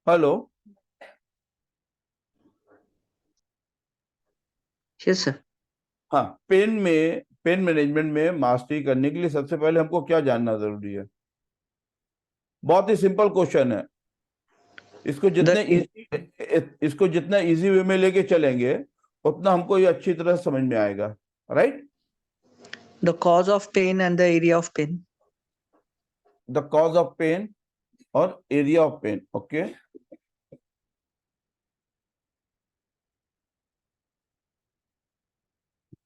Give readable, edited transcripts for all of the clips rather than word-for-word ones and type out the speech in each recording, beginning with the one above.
Hello. Yes sir. हाँ, pain management में mastery करने के लिए सबसे पहले हमको क्या जानना जरूरी है? बहुत ही सिंपल क्वेश्चन है। इसको द जितने इसको जितना इजी वे में लेके चलेंगे उतना हमको ये अच्छी तरह समझ में आएगा। Right. The cause of pain and the area of pain. The cause of pain और एरिया ऑफ पेन। ओके,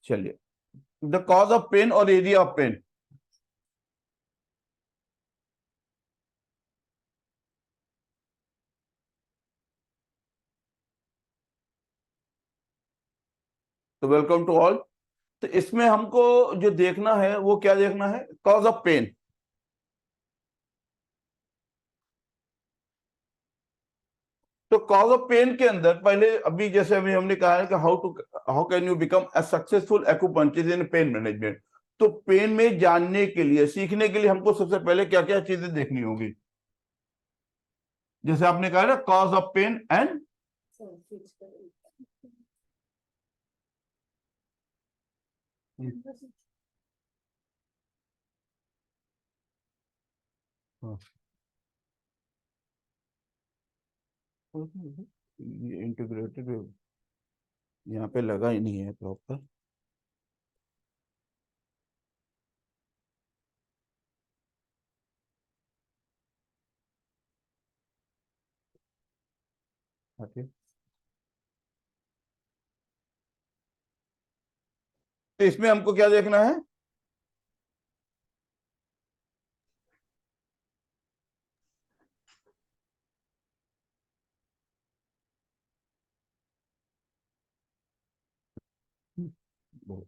चलिए। द कॉज ऑफ पेन और एरिया ऑफ पेन। तो वेलकम टू ऑल। तो इसमें हमको जो देखना है वो क्या देखना है? Cause of pain. तो कॉज ऑफ पेन के अंदर पहले अभी जैसे अभी हमने कहा है कि how can you become a successful acupuncturist in pain management. तो पेन में जानने के लिए, सीखने के लिए हमको सबसे पहले क्या क्या चीजें देखनी होगी? जैसे आपने कहा ना, कॉज ऑफ पेन एंड ये इंटीग्रेटेड यहाँ पे लगा ही नहीं है प्रॉपर। तो इसमें हमको क्या देखना है?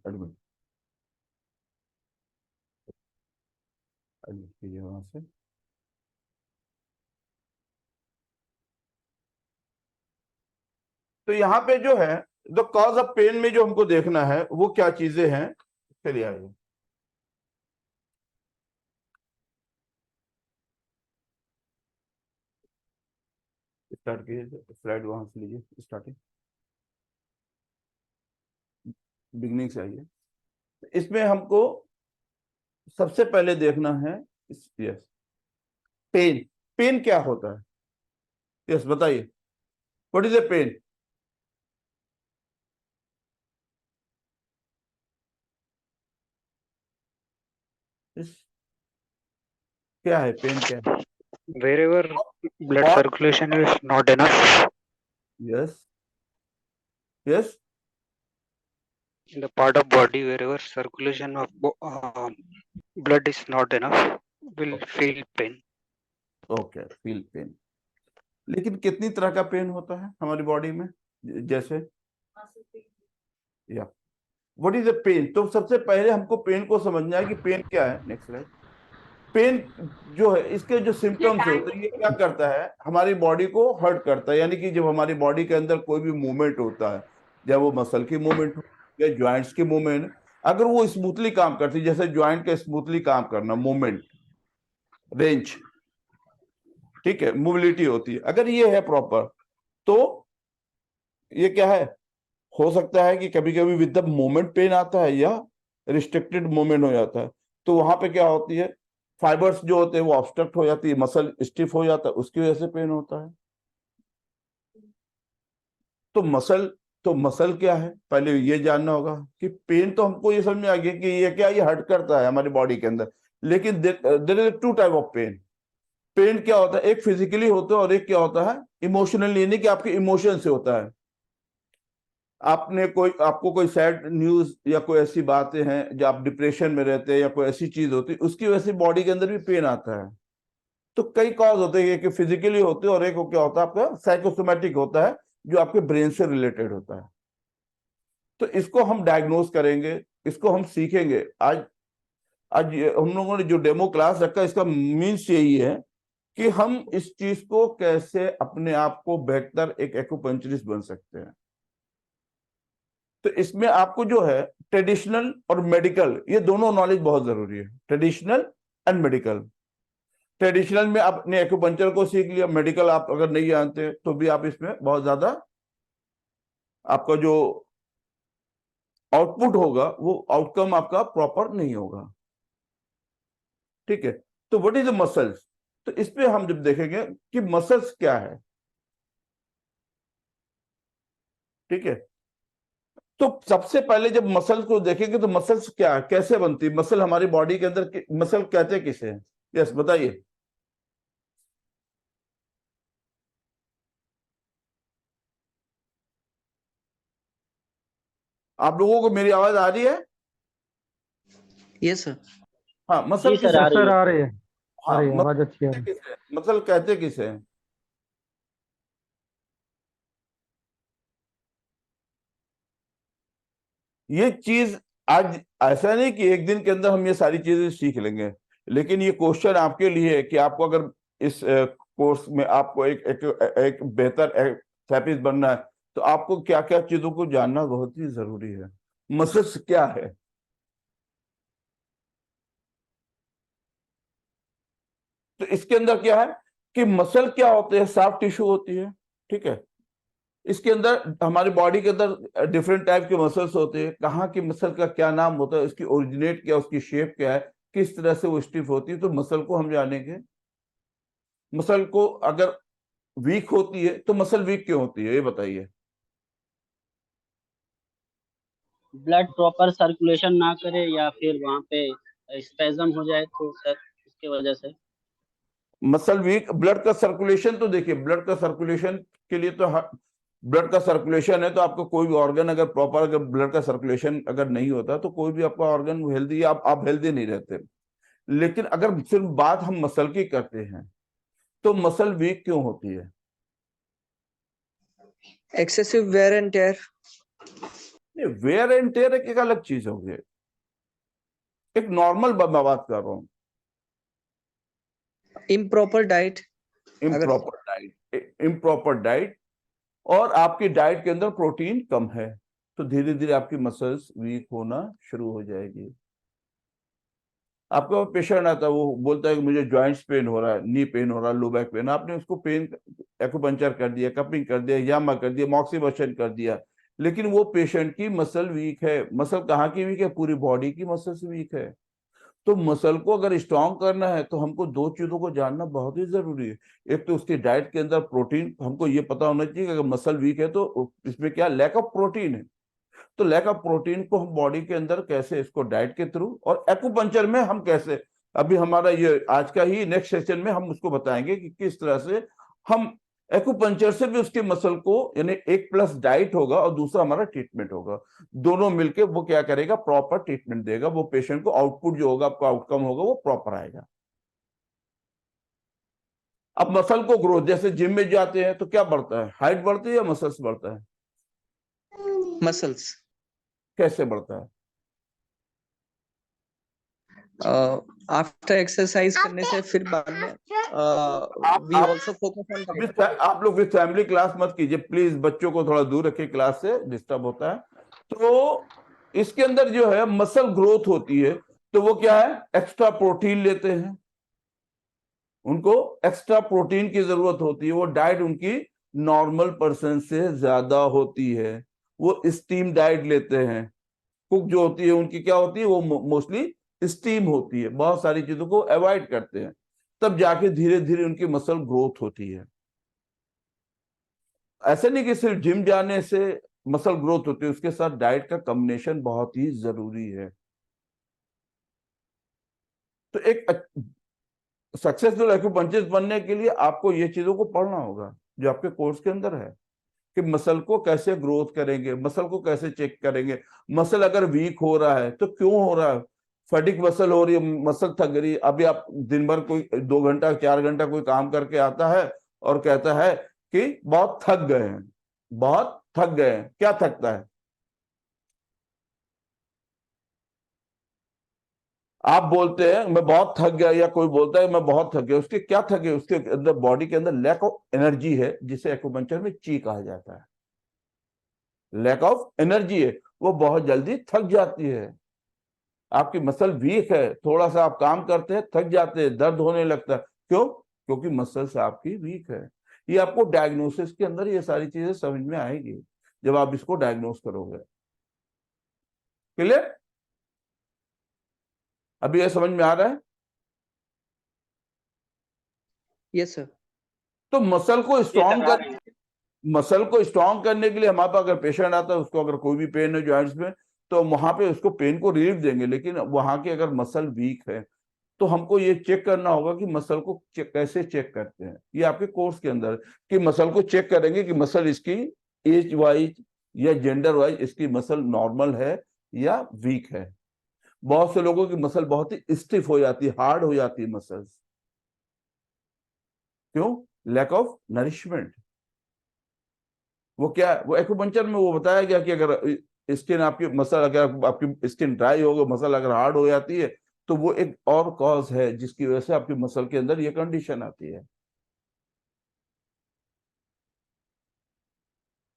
एडमिट एडमिट कीजिए वहां से। तो यहाँ पे जो है, द कॉज ऑफ पेन में जो हमको देखना है वो क्या चीजें हैं? चलिए आइए। स्टार्ट कीजिए, स्लाइड वहां से लीजिए, स्टार्टिंग बिगनिंग से आइए। इसमें हमको सबसे पहले देखना है, यस, पेन। पेन क्या होता है? यस, बताइए। What is a pain? क्या है पेन? क्या है? Wherever blood और circulation is not enough, yes, yes, in the part of body wherever circulation of blood is not enough, will feel pain. Okay, feel pain. लेकिन कितनी तरह का pen होता है हमारी बॉडी में? जैसे, या व्हाट इज ए पेन? तो सबसे पहले हमको पेन को समझना है कि पेन क्या है। Next slide. पेन जो है, इसके जो सिम्टम्स होते हैं, ये क्या करता है? हमारी बॉडी को हर्ट करता है। यानी कि जब हमारी बॉडी के अंदर कोई भी मूवमेंट होता है, चाहे वो मसल की मूवमेंट हो या ज्वाइंट्स की मूवमेंट, अगर वो स्मूथली काम करती है, जैसे ज्वाइंट का स्मूथली काम करना, मूवमेंट, रेंज, ठीक है, मोबिलिटी होती है, अगर ये है प्रॉपर, तो ये क्या है? हो सकता है कि कभी कभी विद द मोमेंट पेन आता है या रिस्ट्रिक्टेड मूवमेंट हो जाता है। तो वहां पे क्या होती है? फाइबर्स जो होते हैं वो ऑब्स्ट्रक्ट हो जाती है, मसल स्टिफ हो जाता है, उसकी वजह से पेन होता है। तो मसल क्या है, पहले ये जानना होगा कि पेन तो हमको ये समझ में आ गया कि ये क्या, ये हर्ट करता है हमारी बॉडी के अंदर। लेकिन there is two type of pain. Pain क्या होता है? एक फिजिकली होता है और एक क्या होता है, इमोशनली, यानी कि आपके इमोशन से होता है। आपको कोई सैड न्यूज या कोई ऐसी बातें हैं, जो आप डिप्रेशन में रहते हैं या कोई ऐसी चीज होती है, उसकी वजह से बॉडी के अंदर भी पेन आता है। तो कई कॉज होते हैं, कि फिजिकली होते हैं और एक क्या होता है आपका साइकोसोमेटिक होता है, जो आपके ब्रेन से रिलेटेड होता है। तो इसको हम डायग्नोज करेंगे, इसको हम सीखेंगे। आज आज हम लोगों ने जो डेमो क्लास रखा, इसका मीन्स यही है कि हम इस चीज को कैसे अपने आप को बेहतर एक एक्यूपंक्चरिस्ट बन सकते हैं। तो इसमें आपको जो है, ट्रेडिशनल और मेडिकल, ये दोनों नॉलेज बहुत जरूरी है, ट्रेडिशनल एंड मेडिकल। ट्रेडिशनल में आपने एक्यूपंक्चर को सीख लिया, मेडिकल आप अगर नहीं जानते तो भी आप इसमें बहुत ज्यादा आपका जो आउटपुट होगा वो आउटकम आपका प्रॉपर नहीं होगा। ठीक है, तो व्हाट इज द मसल्स, तो इस पे हम जब देखेंगे कि मसल्स क्या है। ठीक है, तो सबसे पहले जब मसल्स को देखेंगे तो मसल्स क्या है, कैसे बनती है मसल हमारी बॉडी के अंदर, मसल कहते हैं किसे हैं? यस बताइए। आप लोगों को मेरी आवाज आ रही है? Yes, sir. हाँ, मसल जी सर, आ रही सर है। आ रही है, आ हाँ, रही है, आवाज अच्छी आ रही है। किसे मसल कहते किसे हैं? ये चीज आज ऐसा नहीं कि एक दिन के अंदर हम ये सारी चीजें सीख लेंगे, लेकिन ये क्वेश्चन आपके लिए है कि आपको अगर इस कोर्स में आपको एक बेहतर थेरेपिस्ट बनना है तो आपको क्या क्या चीजों को जानना बहुत ही जरूरी है। मसल्स क्या है? तो इसके अंदर क्या है कि मसल क्या होते हैं, सॉफ्ट टिश्यू होती है। ठीक है, इसके अंदर हमारी बॉडी के अंदर डिफरेंट टाइप के मसल्स होते हैं, कहाँ की मसल का क्या नाम होता है, उसकी ओरिजिनेट क्या, उसकी शेप क्या है, किस तरह से वो स्टिफ होती है, तो मसल को हम जानेंगे। मसल को अगर वीक होती है तो मसल वीक क्यों होती है ये बताइए। ब्लड प्रॉपर सर्कुलेशन ना करे या फिर वहाँ पे स्पेजम हो जाए तो सर इसके वजह से। मसल वीक, ब्लड का सर्कुलेशन तो देखिए, ब्लड का सर्कुलेशन के लिए तो ब्लड का सर्कुलेशन है तो आपका कोई भी ऑर्गन अगर प्रॉपर, अगर ब्लड का सर्कुलेशन अगर नहीं होता तो कोई भी आपका ऑर्गन हेल्दी, आप हेल्दी नहीं रहते। लेकिन अगर सिर्फ बात हम मसल की करते हैं तो मसल वीक क्यों होती है? Excessive wear and tear. Wear and tear एक अलग चीज हो गई, एक नॉर्मल मैं बात कर रहा हूं। Improper diet. Improper diet, improper diet, और आपकी डाइट के अंदर प्रोटीन कम है तो धीरे धीरे आपकी मसल्स वीक होना शुरू हो जाएगी। आपका पेशेंट आता है, वो बोलता है कि मुझे जॉइंट्स पेन हो रहा है, नी पेन हो रहा है, लो बैक पेन, आपने उसको पेन एक्यूपंक्चर कर दिया, कपिंग कर दिया, यामा कर दिया, मॉक्सीबशन कर दिया, लेकिन वो पेशेंट की मसल वीक है। मसल कहाँ की वीक है? पूरी बॉडी की मसल्स वीक है। तो मसल को अगर स्ट्रांग करना है तो हमको दो चीजों को जानना बहुत ही जरूरी है। एक तो उसकी डाइट के अंदर प्रोटीन, हमको ये पता होना चाहिए कि अगर मसल वीक है तो इसमें क्या लैक ऑफ प्रोटीन है, तो लैक ऑफ प्रोटीन को हम बॉडी के अंदर कैसे, इसको डाइट के थ्रू, और एक्यूपंक्चर में हम कैसे, अभी हमारा ये आज का ही नेक्स्ट सेशन में हम उसको बताएंगे कि किस तरह से हम एक्यूपंक्चर से भी उसके मसल को, यानी एक प्लस डाइट होगा और दूसरा हमारा ट्रीटमेंट होगा, दोनों मिलके वो क्या करेगा, प्रॉपर ट्रीटमेंट देगा, वो पेशेंट को आउटपुट जो होगा, आपका आउटकम होगा वो प्रॉपर आएगा। अब मसल को ग्रोथ, जैसे जिम में जाते हैं तो क्या बढ़ता है, हाइट बढ़ती है या मसल्स बढ़ता है? Muscles. कैसे बढ़ता है? After exercise करने से फिर बाद में we also focus on diet. आप लोग विद फैमिली क्लास मत कीजिए प्लीज, बच्चों को थोड़ा दूर रखिए, क्लास से डिस्टर्ब होता है। तो इसके अंदर जो है मसल ग्रोथ होती है तो वो क्या है, एक्स्ट्रा प्रोटीन लेते हैं, उनको एक्स्ट्रा प्रोटीन की जरूरत होती है, वो डाइट उनकी नॉर्मल पर्सन से ज्यादा होती है, वो स्टीम डाइट लेते हैं, कुक जो होती है उनकी क्या होती है, वो मोस्टली स्टीम होती है, बहुत सारी चीजों को अवॉइड करते हैं, तब जाके धीरे धीरे उनकी मसल ग्रोथ होती है। ऐसे नहीं कि सिर्फ जिम जाने से मसल ग्रोथ होती है, उसके साथ डाइट का कॉम्बिनेशन बहुत ही जरूरी है। तो एक सक्सेसफुल एक्यूपंक्चरिस्ट बनने के लिए आपको ये चीजों को पढ़ना होगा जो आपके कोर्स के अंदर है, कि मसल को कैसे ग्रोथ करेंगे, मसल को कैसे चेक करेंगे, मसल अगर वीक हो रहा है तो क्यों हो रहा है, फटीग मसल हो रही है, मसल थक रही है। अभी आप दिन भर कोई 2 घंटा 4 घंटा कोई काम करके आता है और कहता है कि बहुत थक गए हैं, बहुत थक गए हैं, क्या थकता है? आप बोलते हैं मैं बहुत थक गया, या कोई बोलता है मैं बहुत थक गया, उसके क्या थके, उसके अंदर बॉडी के अंदर लैक ऑफ एनर्जी है, जिसे एक्यूपंक्चर में ची कहा जाता है, लैक ऑफ एनर्जी है, वो बहुत जल्दी थक जाती है। आपकी मसल वीक है, थोड़ा सा आप काम करते हैं थक जाते हैं, दर्द होने लगता है, क्यों? क्योंकि मसल्स आपकी वीक है। ये आपको डायग्नोसिस के अंदर ये सारी चीजें समझ में आएगी जब आप इसको डायग्नोस करोगे। क्लियर? अभी ये समझ में आ रहा है? Yes sir. तो मसल को जी स्ट्रॉन्ग सर, आ कर रहे हैं। मसल को स्ट्रॉन्ग करने के लिए हमारे पास अगर पेशेंट आता है, उसको अगर कोई भी पेन है जॉइंट्स में, तो वहां पे उसको पेन को रिलीफ देंगे। लेकिन वहां की अगर मसल वीक है तो हमको ये चेक करना होगा कि मसल को कैसे चेक करते हैं। ये आपके कोर्स के अंदर कि मसल को चेक करेंगे कि मसल इसकी एज वाइज या जेंडर वाइज इसकी मसल नॉर्मल है या वीक है। बहुत से लोगों की मसल बहुत ही स्टिफ हो जाती है, हार्ड हो जाती है मसल्स। क्यों? Lack of nourishment. वो क्या, वो एक्यूपंक्चर में वो बताया गया कि अगर स्किन आपकी मसल, अगर आपकी स्किन ड्राई हो, मसल अगर हार्ड हो जाती है, तो वो एक और कॉज है जिसकी वजह से आपकी मसल के अंदर ये कंडीशन आती है।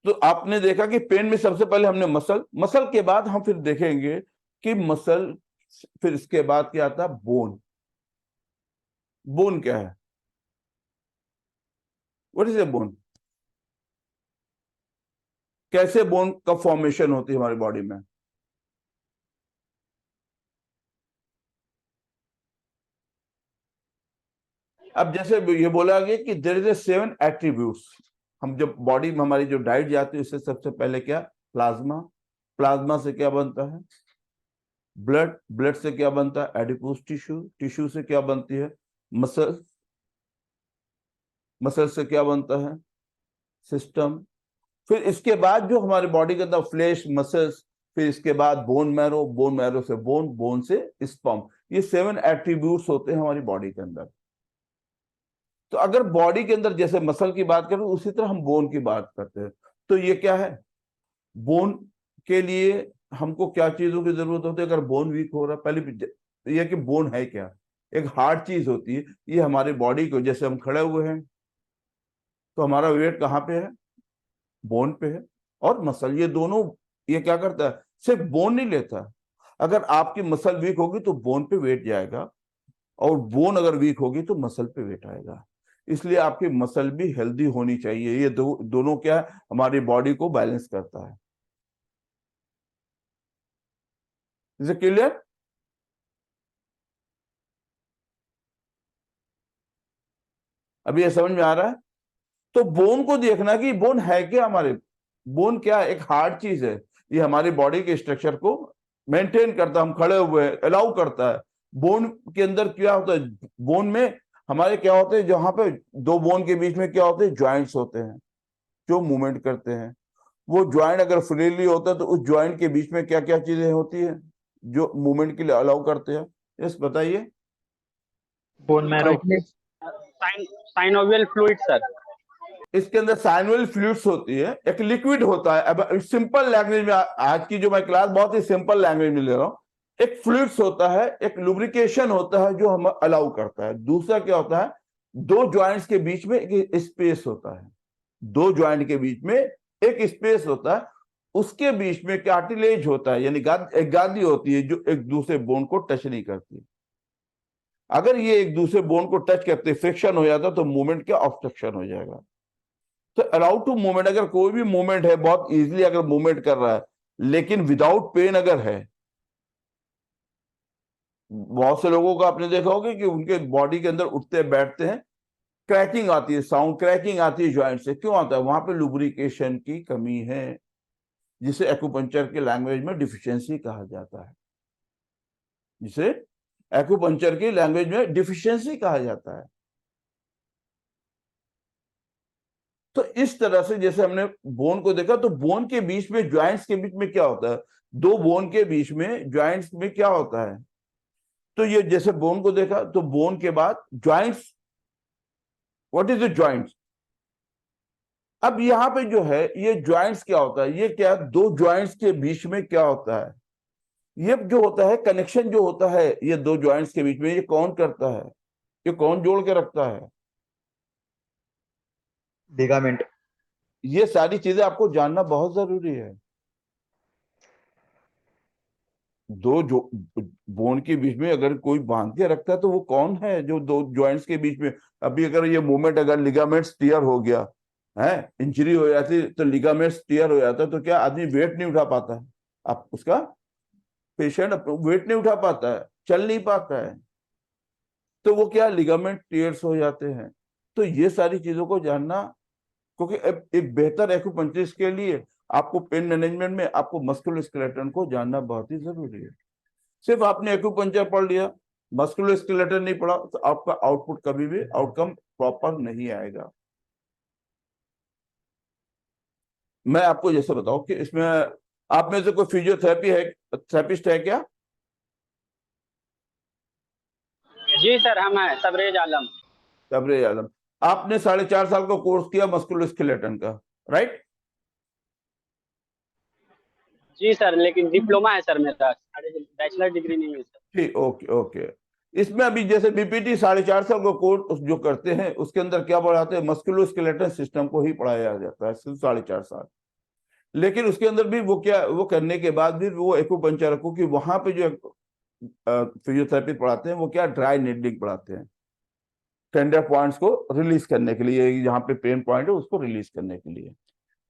तो आपने देखा कि पेन में सबसे पहले हमने मसल के बाद हम फिर देखेंगे कि मसल, फिर इसके बाद क्या आता है? बोन। बोन क्या है? What is A bone? कैसे बोन का फॉर्मेशन होती है हमारी बॉडी में? अब जैसे ये बोला गया कि देयर इज ए 7 एट्रीब्यूट्स। हम जब बॉडी में हमारी जो डाइट जाती है उससे सबसे पहले क्या? प्लाज्मा। प्लाज्मा से क्या बनता है? ब्लड। ब्लड से क्या बनता है? Adipose tissue. टिश्यू से क्या बनती है? मसल। मसल से क्या बनता है? सिस्टम। फिर इसके बाद जो हमारी बॉडी के अंदर फ्लैश, मसल्स, फिर इसके बाद बोन मैरो, बोन मैरो से बोन, बोन से स्पर्म। ये 7 एट्रीब्यूट्स होते हैं हमारी बॉडी के अंदर। तो अगर बॉडी के अंदर जैसे मसल की बात करें, उसी तरह हम बोन की बात करते हैं। तो ये क्या है? बोन के लिए हमको क्या चीजों की जरूरत होती है अगर बोन वीक हो रहा है? पहले ये कि बोन है क्या? एक हार्ड चीज होती है। ये हमारी बॉडी को, जैसे हम खड़े हुए हैं तो हमारा वेट कहाँ पे है? बोन पे है। और मसल, ये दोनों, ये क्या करता है? सिर्फ बोन नहीं लेता। अगर आपकी मसल वीक होगी तो बोन पे वेट जाएगा, और बोन अगर वीक होगी तो मसल पे वेट आएगा। इसलिए आपकी मसल भी हेल्दी होनी चाहिए। ये दोनों क्या है? हमारी बॉडी को बैलेंस करता है। Is it clear? अभी ये समझ में आ रहा है? तो बोन को देखना कि बोन है क्या हमारे। बोन क्या है? एक हार्ड चीज है। ये हमारी बॉडी के स्ट्रक्चर को मेंटेन करता है, हम खड़े हुए अलाउ करता है। बोन के अंदर क्या होता है? बोन में हमारे क्या होते हैं, जहां पे दो बोन के बीच में क्या होते हैं? जॉइंट्स होते हैं जो मूवमेंट करते हैं। वो ज्वाइंट अगर फ्रीली होता है तो उस ज्वाइंट के बीच में क्या क्या चीजें होती है जो मूवमेंट के लिए अलाउ करते हैं? यस, बताइए। Bone marrow. Synovial fluid sir. इसके अंदर साइनोवियल फ्लूइड्स होती है, एक लिक्विड होता है। अब सिंपल लैंग्वेज में, आज की जो मैं क्लास बहुत ही सिंपल लैंग्वेज में ले रहा हूं। एक फ्लूइड्स होता है, एक लुब्रिकेशन होता है जो हम अलाउ करता है। दूसरा क्या होता है? दो ज्वाइंट्स के बीच में एक स्पेस होता है। दो ज्वाइंट के बीच में एक स्पेस होता है, उसके बीच में कार्टिलेज होता है, यानी एक गादी होती है जो एक दूसरे बोन को टच नहीं करती। अगर ये एक दूसरे बोन को टच करते, फ्रिक्शन हो जाता तो मूवमेंट का ऑब्स्ट्रक्शन हो जाएगा। तो अलाउड टू मूवमेंट, अगर कोई भी मूवमेंट है बहुत इजीली अगर मूवमेंट कर रहा है लेकिन विदाउट पेन अगर है, बहुत से लोगों को आपने देखा होगा कि उनके बॉडी के अंदर उठते बैठते हैं, क्रैकिंग आती है, साउंड क्रैकिंग आती है ज्वाइंट से। क्यों आता है? वहां पे लुब्रिकेशन की कमी है, जिसे एक्यूपंक्चर के लैंग्वेज में डिफिशियंसी कहा जाता है। जिसे एक्यूपंक्चर की लैंग्वेज में डिफिशियंसी कहा जाता है। तो इस तरह से जैसे हमने बोन को देखा, तो बोन के बीच में, ज्वाइंट्स के बीच में क्या होता है? दो बोन के बीच में, ज्वाइंट्स में क्या होता है? तो ये जैसे बोन को देखा, तो बोन के बाद joints. What is the joints? अब यहां पे जो है ये ज्वाइंट्स क्या होता है? ये क्या, दो ज्वाइंट्स के बीच में क्या होता है? ये जो होता है कनेक्शन जो होता है ये दो ज्वाइंट्स के बीच में, ये कौन करता है? ये कौन जोड़ के रखता है? लिगामेंट। ये सारी चीजें आपको जानना बहुत जरूरी है। दो जो बोन के बीच में अगर कोई बांध के रखता है तो वो कौन है जो दो जॉइंट्स के बीच में? अभी अगर ये मूवमेंट, अगर लिगामेंट्स टियर हो गया है, इंजरी हो जाती तो लिगामेंट्स टियर हो जाता, तो क्या आदमी वेट नहीं उठा पाता है? आप उसका पेशेंट वेट नहीं उठा पाता है, चल नहीं पाता है, तो वो क्या लिगामेंट टियर्स हो जाते हैं। तो ये सारी चीजों को जानना, क्योंकि एक बेहतर एक्यूपंक्चरिस्ट के लिए आपको पेन मैनेजमेंट में आपको मस्कुलोस्केलेटन को जानना बहुत ही जरूरी है। सिर्फ आपने एक्यूपंक्चर पढ़ लिया, मस्कुलोस्केलेटन नहीं पढ़ा, तो आपका आउटपुट कभी भी आउटकम प्रॉपर नहीं आएगा। मैं आपको जैसे बताऊं कि इसमें आप में से कोई फिजियोथेरेपी है, थेरेपिस्ट है क्या? जी सर, हम हैं तबरेज आलम। तबरेज आलम, आपने 4.5 साल का कोर्स किया मस्कुलोस्केलेटन का, राइट? जी सर, लेकिन डिप्लोमा है सर मेरा, बैचलर डिग्री नहीं है सर। ठीक, ओके ओके। इसमें अभी जैसे बीपीटी 4.5 साल का कोर्स जो करते हैं उसके अंदर क्या पढ़ाते हैं? मस्कुलोस्केलेटल सिस्टम को ही पढ़ाया जाता है सिर्फ 4.5 साल। लेकिन उसके अंदर भी वो क्या, वो करने के बाद भी वो एक्यूपंक्चर को, कि वहां पे जो फिजियोथेरेपी पढ़ाते हैं वो क्या, ड्राई नीडलिंग पढ़ाते हैं, टेंडर पॉइंट्स को रिलीज करने के लिए, यहाँ पे पेन पॉइंट है उसको रिलीज करने के लिए।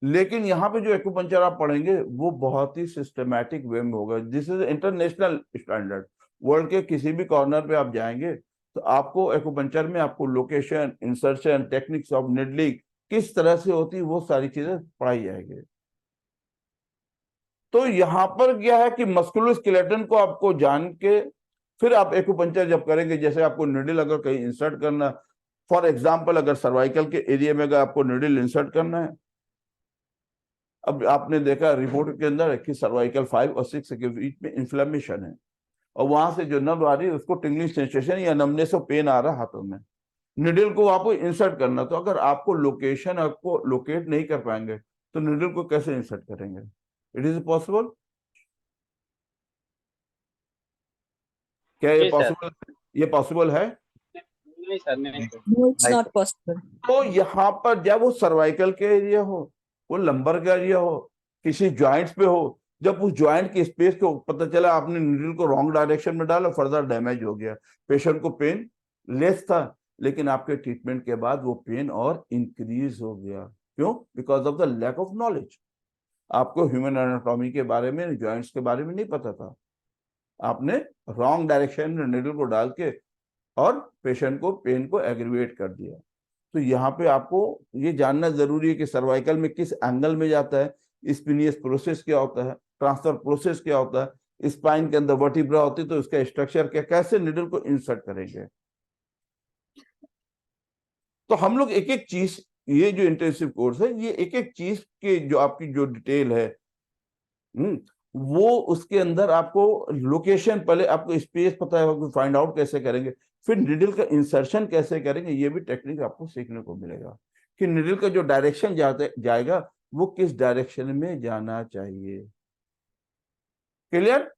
लेकिन यहाँ पे जो एक्यूपंक्चर आप पढ़ेंगे वो बहुत ही सिस्टमैटिक वे में होगा। This is international standard. World के किसी भी कॉर्नर पे आप जाएंगे तो आपको एक्यूपंक्चर में आपको location, insertion, techniques of needling किस तरह से होती है वो सारी चीजें पढ़ाई जाएगी। तो यहाँ पर क्या है कि मस्कुलोस्केलेटन को आपको जान के फिर आप एक्यूपंक्चर जब करेंगे, जैसे आपको निडल अगर कहीं इंसर्ट करना, फॉर एग्जाम्पल अगर सर्वाइकल के एरिया में अगर आपको निडल इंसर्ट करना है, अब आपने देखा रिपोर्ट के अंदर कि सर्वाइकल 5 और 6 के बीच में इन्फ्लेमेशन है, और वहां से जो नर्व आ रही है उसको टिंगलिंग सेंसेशन या नमनेस और पेन आ रहा है हाथों में। निडल को आपको इंसर्ट करना, तो अगर आपको लोकेशन आपको लोकेट नहीं कर पाएंगे तो निडल को कैसे इंसर्ट करेंगे? It is possible? क्या ये जी सर। पॉसिबल, ये पॉसिबल है? नहीं सर, नहीं sir. No, it's not possible. तो यहाँ पर जब वो सर्वाइकल के एरिया हो, वो लंबर का एरिया हो, किसी ज्वाइंट्स पे हो, जब उस ज्वाइंट की स्पेस को पता चला आपने नीडल को रॉन्ग डायरेक्शन में डाला, फर्दर डैमेज हो गया, पेशेंट को पेन लेस था, लेकिन आपके ट्रीटमेंट के बाद वो पेन और इंक्रीज हो गया। क्यों? Because of the lack of knowledge. आपको ह्यूमन एनाटॉमी के बारे में, ज्वाइंट्स के बारे में नहीं पता था, आपने रॉन्ग डायरेक्शन में नीडल को डाल के और पेशेंट को पेन को एग्रीवेट कर दिया। तो यहाँ पे आपको ये जानना जरूरी है कि सर्वाइकल में किस एंगल में जाता है, स्पिनियस प्रोसेस क्या होता है, ट्रांसफर प्रोसेस क्या होता है, स्पाइन के अंदर वर्टिब्रा होती है तो इसका स्ट्रक्चर क्या, कैसे निडल को इंसर्ट करेंगे। तो हम लोग एक एक चीज, ये जो इंटेंसिव कोर्स है ये एक एक चीज के जो आपकी जो डिटेल है वो उसके अंदर आपको लोकेशन, पहले आपको स्पेस पता है, फाइंड आउट कैसे करेंगे, फिर निडल का इंसर्शन कैसे करेंगे, ये भी टेक्निक आपको सीखने को मिलेगा कि निडल का जो डायरेक्शन जाएगा वो किस डायरेक्शन में जाना चाहिए। Clear?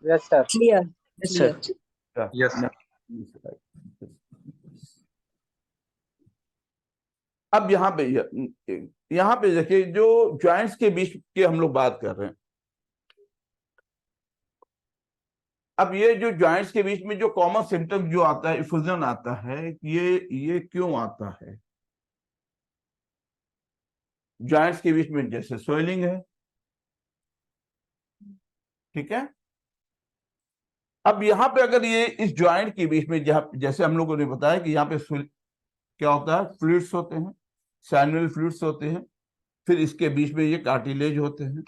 Yes sir. Clear. Yes, sir. Clear. Yes. अब यहाँ पे देखिए, जो जॉइंट्स के बीच के हम लोग बात कर रहे हैं, अब ये जो जॉइंट्स के बीच में जो कॉमन सिम्टम जो आता है, इफ्यूजन आता है, ये क्यों आता है? जॉइंट्स के बीच में जैसे स्वेलिंग है, ठीक है। अब यहाँ पे अगर ये इस जॉइंट के बीच में जैसे हम लोगों ने बताया कि यहाँ पे क्या होता है, फ्लूइड्स होते हैं, सैनुअल फ्लूइड्स होते हैं, फिर इसके बीच में ये कार्टिलेज होते हैं,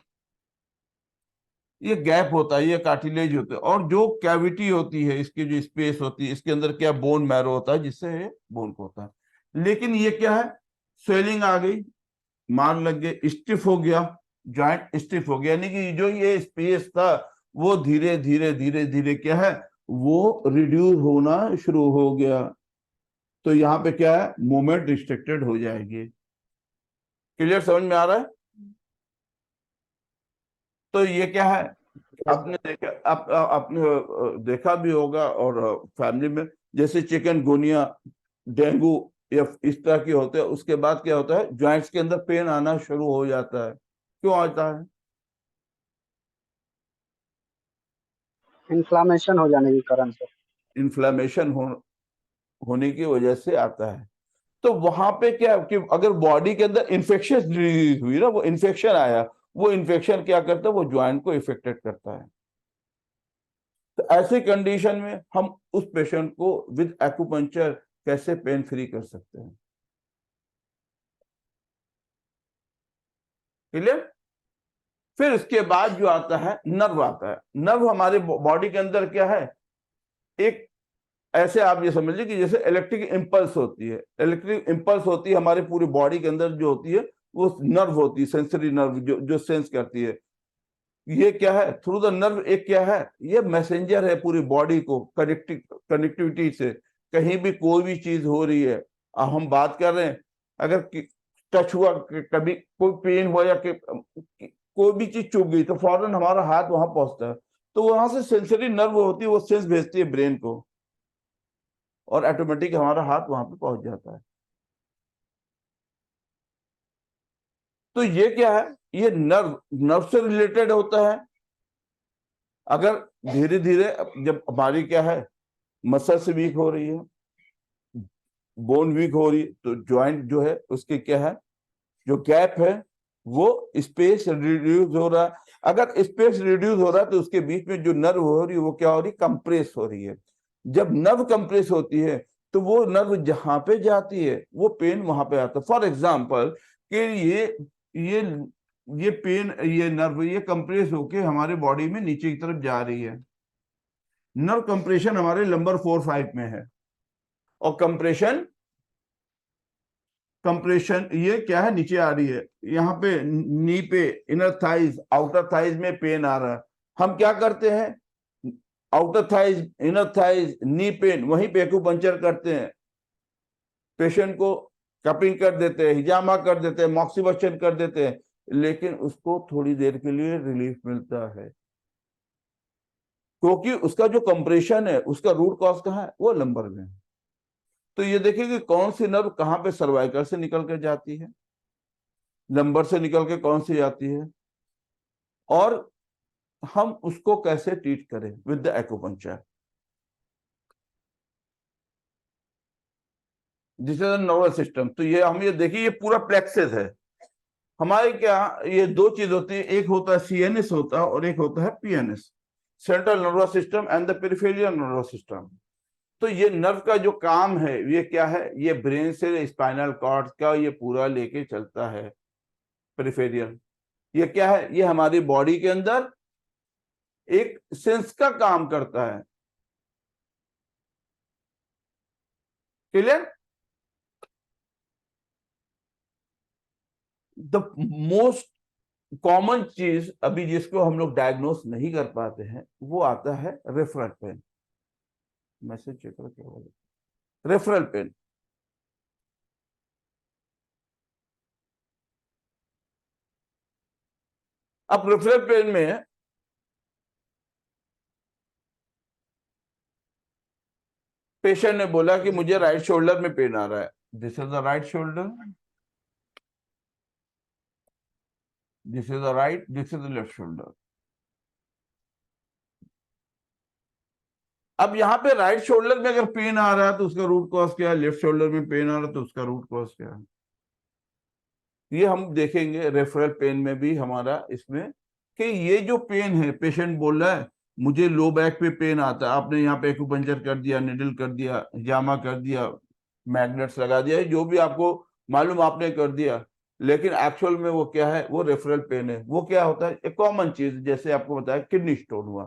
ये गैप होता है, ये कार्टिलेज होते हैं, और जो कैविटी होती है, इसकी जो स्पेस होती है, इसके अंदर क्या बोन मैरो होता है जिससे बोन को होता है। लेकिन ये क्या है, स्वेलिंग आ गई, मान लग गए, स्टिफ हो गया, जॉइंट स्टिफ हो गया, यानी कि जो ये स्पेस था वो धीरे धीरे धीरे धीरे क्या है, वो रिड्यूस होना शुरू हो गया। तो यहाँ पे क्या है, मूवमेंट रिस्ट्रिक्टेड हो जाएगी। क्लियर, समझ में आ रहा है? तो ये क्या है, आपने देखा भी होगा, और फैमिली में जैसे चिकनगुनिया, डेंगू या इस तरह के होते हैं, उसके बाद क्या होता है, जॉइंट्स के अंदर पेन आना शुरू हो जाता है। क्यों आता है? इन्फ्लामेशन हो जाने के कारण से। इन्फ्लामेशन होने की वजह से आता है। तो वहां पे क्या कि अगर बॉडी के अंदर इन्फेक्शन डिजीज हुई ना, वो इन्फेक्शन आया, वो इन्फेक्शन क्या करता है, वो ज्वाइंट को इफेक्टेड करता है। तो ऐसी कंडीशन में हम उस पेशेंट को विद एक्यूपंक्चर कैसे पेन फ्री कर सकते हैं। क्लियर? फिर इसके बाद जो आता है नर्व आता है। नर्व हमारे बॉडी के अंदर क्या है, एक ऐसे आप ये समझ लीजिए कि जैसे इलेक्ट्रिक इंपल्स होती है, इलेक्ट्रिक इंपल्स होती है हमारे पूरी बॉडी के अंदर जो होती है, वो नर्व होती है, सेंसरी नर्व जो सेंस करती है। ये क्या है, थ्रू द नर्व एक क्या है, ये मैसेंजर है पूरी बॉडी को कनेक्टिविटी से। कहीं भी कोई भी चीज हो रही है, अब हम बात कर रहे हैं, अगर टच हुआ, कभी कोई पेन हुआ या कोई भी चीज चुभ गई, तो फौरन हमारा हाथ वहां पहुंचता है। तो वहां से सेंसरी नर्व होती है, वो सेंस भेजती है ब्रेन को, और ऑटोमेटिक हमारा हाथ वहां पे पहुंच जाता है। तो ये क्या है, ये नर्व से रिलेटेड होता है। अगर धीरे धीरे जब हमारी क्या है, मसल्स वीक हो रही है, बोन वीक हो रही है, तो ज्वाइंट जो है उसके क्या है, जो गैप है वो स्पेस रिड्यूस हो रहा है। अगर स्पेस रिड्यूस हो रहा है तो उसके बीच में जो नर्व हो रही है वो क्या हो रही है, कंप्रेस हो रही है। जब नर्व कंप्रेस होती है तो वो नर्व जहां पे जाती है वो पेन वहां पे आता है। फॉर एग्जाम्पल कि ये ये पेन, ये नर्व ये कंप्रेस होके हमारे बॉडी में नीचे की तरफ जा रही है। नर्व कंप्रेशन हमारे नंबर 4-5 में है, और कंप्रेशन ये क्या है, नीचे आ रही है। यहाँ पे नी पे, इनर थाइज, आउटर थाइज में पेन आ रहा है। हम क्या करते हैं, outer thighs, inner thighs, knee pain, वहीं पे एक्यूपंक्चर करते हैं, पेशेंट को कपिंग कर देते हैं, हिजामा कर देते हैं, मॉक्सिबक्शन कर देते हैं, लेकिन उसको थोड़ी देर के लिए रिलीफ मिलता है, क्योंकि उसका जो कंप्रेशन है उसका रूट कॉज कहाँ है, वो लंबर में है। तो ये देखिए कि कौन सी नर्व कहां पे सर्वाइकल से निकल के जाती है, लंबर से निकल के कौन सी जाती है, और हम उसको कैसे ट्रीट करें with the acupuncture. This is the nervous system. तो ये हम ये देखिए, ये पूरा प्लेक्सस है हमारे। क्या ये दो चीज होती है, एक होता है सीएनएस होता है और एक होता है PNS, central nervous system and the peripheral nervous system. तो ये नर्व का जो काम है ये क्या है, ये ब्रेन से स्पाइनल कॉर्ड का ये पूरा लेके चलता है पेरिफेरियल। ये क्या है, ये हमारी बॉडी के अंदर एक सेंस का काम करता है। क्लियर? द मोस्ट कॉमन चीज अभी जिसको हम लोग डायग्नोस नहीं कर पाते हैं वो आता है रेफरल पेन। मैसेज चेक करो क्या बोले, रेफरल पेन। अब रेफरल पेन में पेशेंट ने बोला कि मुझे राइट शोल्डर में पेन आ रहा है, this is the right shoulder, this is the right, this is the left shoulder. अब यहाँ पे राइट शोल्डर में अगर पेन आ रहा है तो उसका रूट कॉज क्या है, लेफ्ट शोल्डर में पेन आ रहा है तो उसका रूट कॉज क्या है, ये हम देखेंगे रेफरल पेन में भी हमारा इसमें। कि ये जो पेन है, पेशेंट बोल रहा है मुझे लो बैक पे पेन आता है, आपने यहाँ पे एक्यूपंक्चर कर दिया, निडल कर दिया, जामा कर दिया, मैग्नेट्स लगा दिया, जो भी आपको मालूम आपने कर दिया, लेकिन एक्चुअल में वो क्या है, वो रेफरल पेन है। वो क्या होता है, एक कॉमन चीज जैसे आपको बताया किडनी स्टोन हुआ,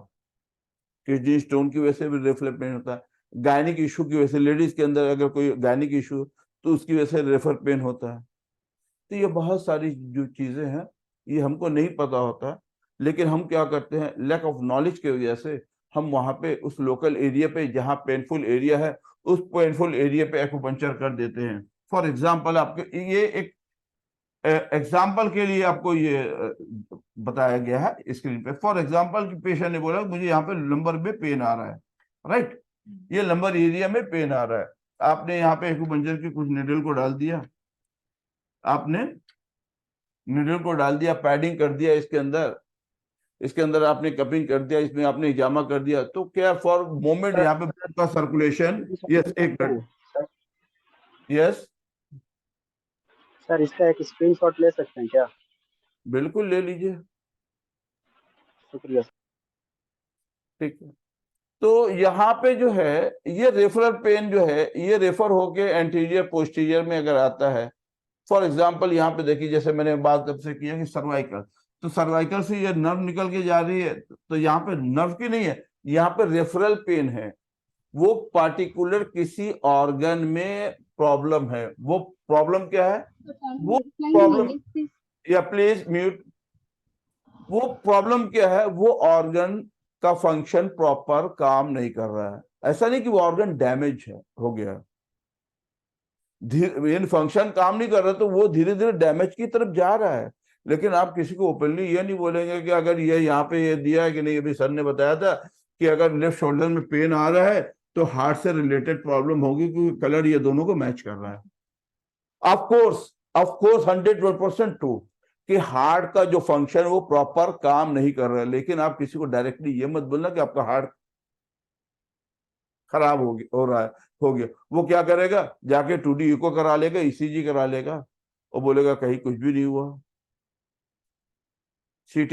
किडनी स्टोन की वजह से भी रेफरल पेन होता है। गायनिक इशू की वजह से, लेडीज के अंदर अगर कोई गायनिक इशू तो उसकी वजह से रेफर पेन होता है। तो ये बहुत सारी जो चीजें हैं ये हमको नहीं पता होता, लेकिन हम क्या करते हैं, लैक ऑफ नॉलेज की वजह से हम वहां पे उस लोकल एरिया पे जहाँ पेनफुल एरिया है उस पेनफुल एरिया पे एक्यूपंक्चर कर देते हैं। फॉर एग्जाम्पल, आपके ये एक एग्जाम्पल के लिए आपको ये बताया गया है स्क्रीन पे। फॉर एग्जाम्पल पेशेंट ने बोला मुझे यहाँ पे लंबर में पेन आ रहा है, राइट, ये लंबर एरिया में पेन आ रहा है। आपने यहाँ पे एक्यूपंक्चर की कुछ निडल को डाल दिया, आपने निडल को डाल दिया, पैडिंग कर दिया इसके अंदर, इसके अंदर आपने कपिंग कर दिया, इसमें आपने हिजामा कर दिया, तो क्या फॉर मोमेंट यहाँ पे ब्लड का सर्कुलेशन, यस एक मिनट, यस सर इसका एक स्क्रीनशॉट ले सकते हैं क्या? बिल्कुल ले लीजिए, शुक्रिया। ठीक है। तो यहाँ पे जो है ये रेफरल पेन जो है ये रेफर होके एंटीरियर पोस्टीरियर में अगर आता है, फॉर एग्जाम्पल यहाँ पे देखिए, जैसे मैंने बात आपसे किया कि सर्वाइकल, तो सर्वाइकल से ये नर्व निकल के जा रही है, तो यहाँ पे नर्व की नहीं है, यहाँ पे रेफरल पेन है, वो पार्टिकुलर किसी ऑर्गन में प्रॉब्लम है। वो प्रॉब्लम क्या है, वो प्रॉब्लम, या प्लीज म्यूट, वो प्रॉब्लम क्या है, वो ऑर्गन का फंक्शन प्रॉपर काम नहीं कर रहा है। ऐसा नहीं कि वो ऑर्गन डैमेज है, हो गया, धीरे फंक्शन काम नहीं कर रहा, तो वो धीरे धीरे डैमेज की तरफ जा रहा है। लेकिन आप किसी को ओपनली ये नहीं बोलेंगे कि अगर ये यहाँ पे ये दिया है कि नहीं, अभी सर ने बताया था कि अगर लेफ्ट शोल्डर में पेन आ रहा है तो हार्ट से रिलेटेड प्रॉब्लम होगी, क्योंकि कलर ये दोनों को मैच कर रहा है। ऑफ कोर्स 100% ट्रू कि हार्ट का जो फंक्शन वो प्रॉपर काम नहीं कर रहा है, लेकिन आप किसी को डायरेक्टली ये मत बोलना कि आपका हार्ट खराब हो रहा है, हो गया। वो क्या करेगा, जाके 2D इको करा लेगा, ECG करा लेगा, और बोलेगा कहीं कुछ भी नहीं हुआ, CT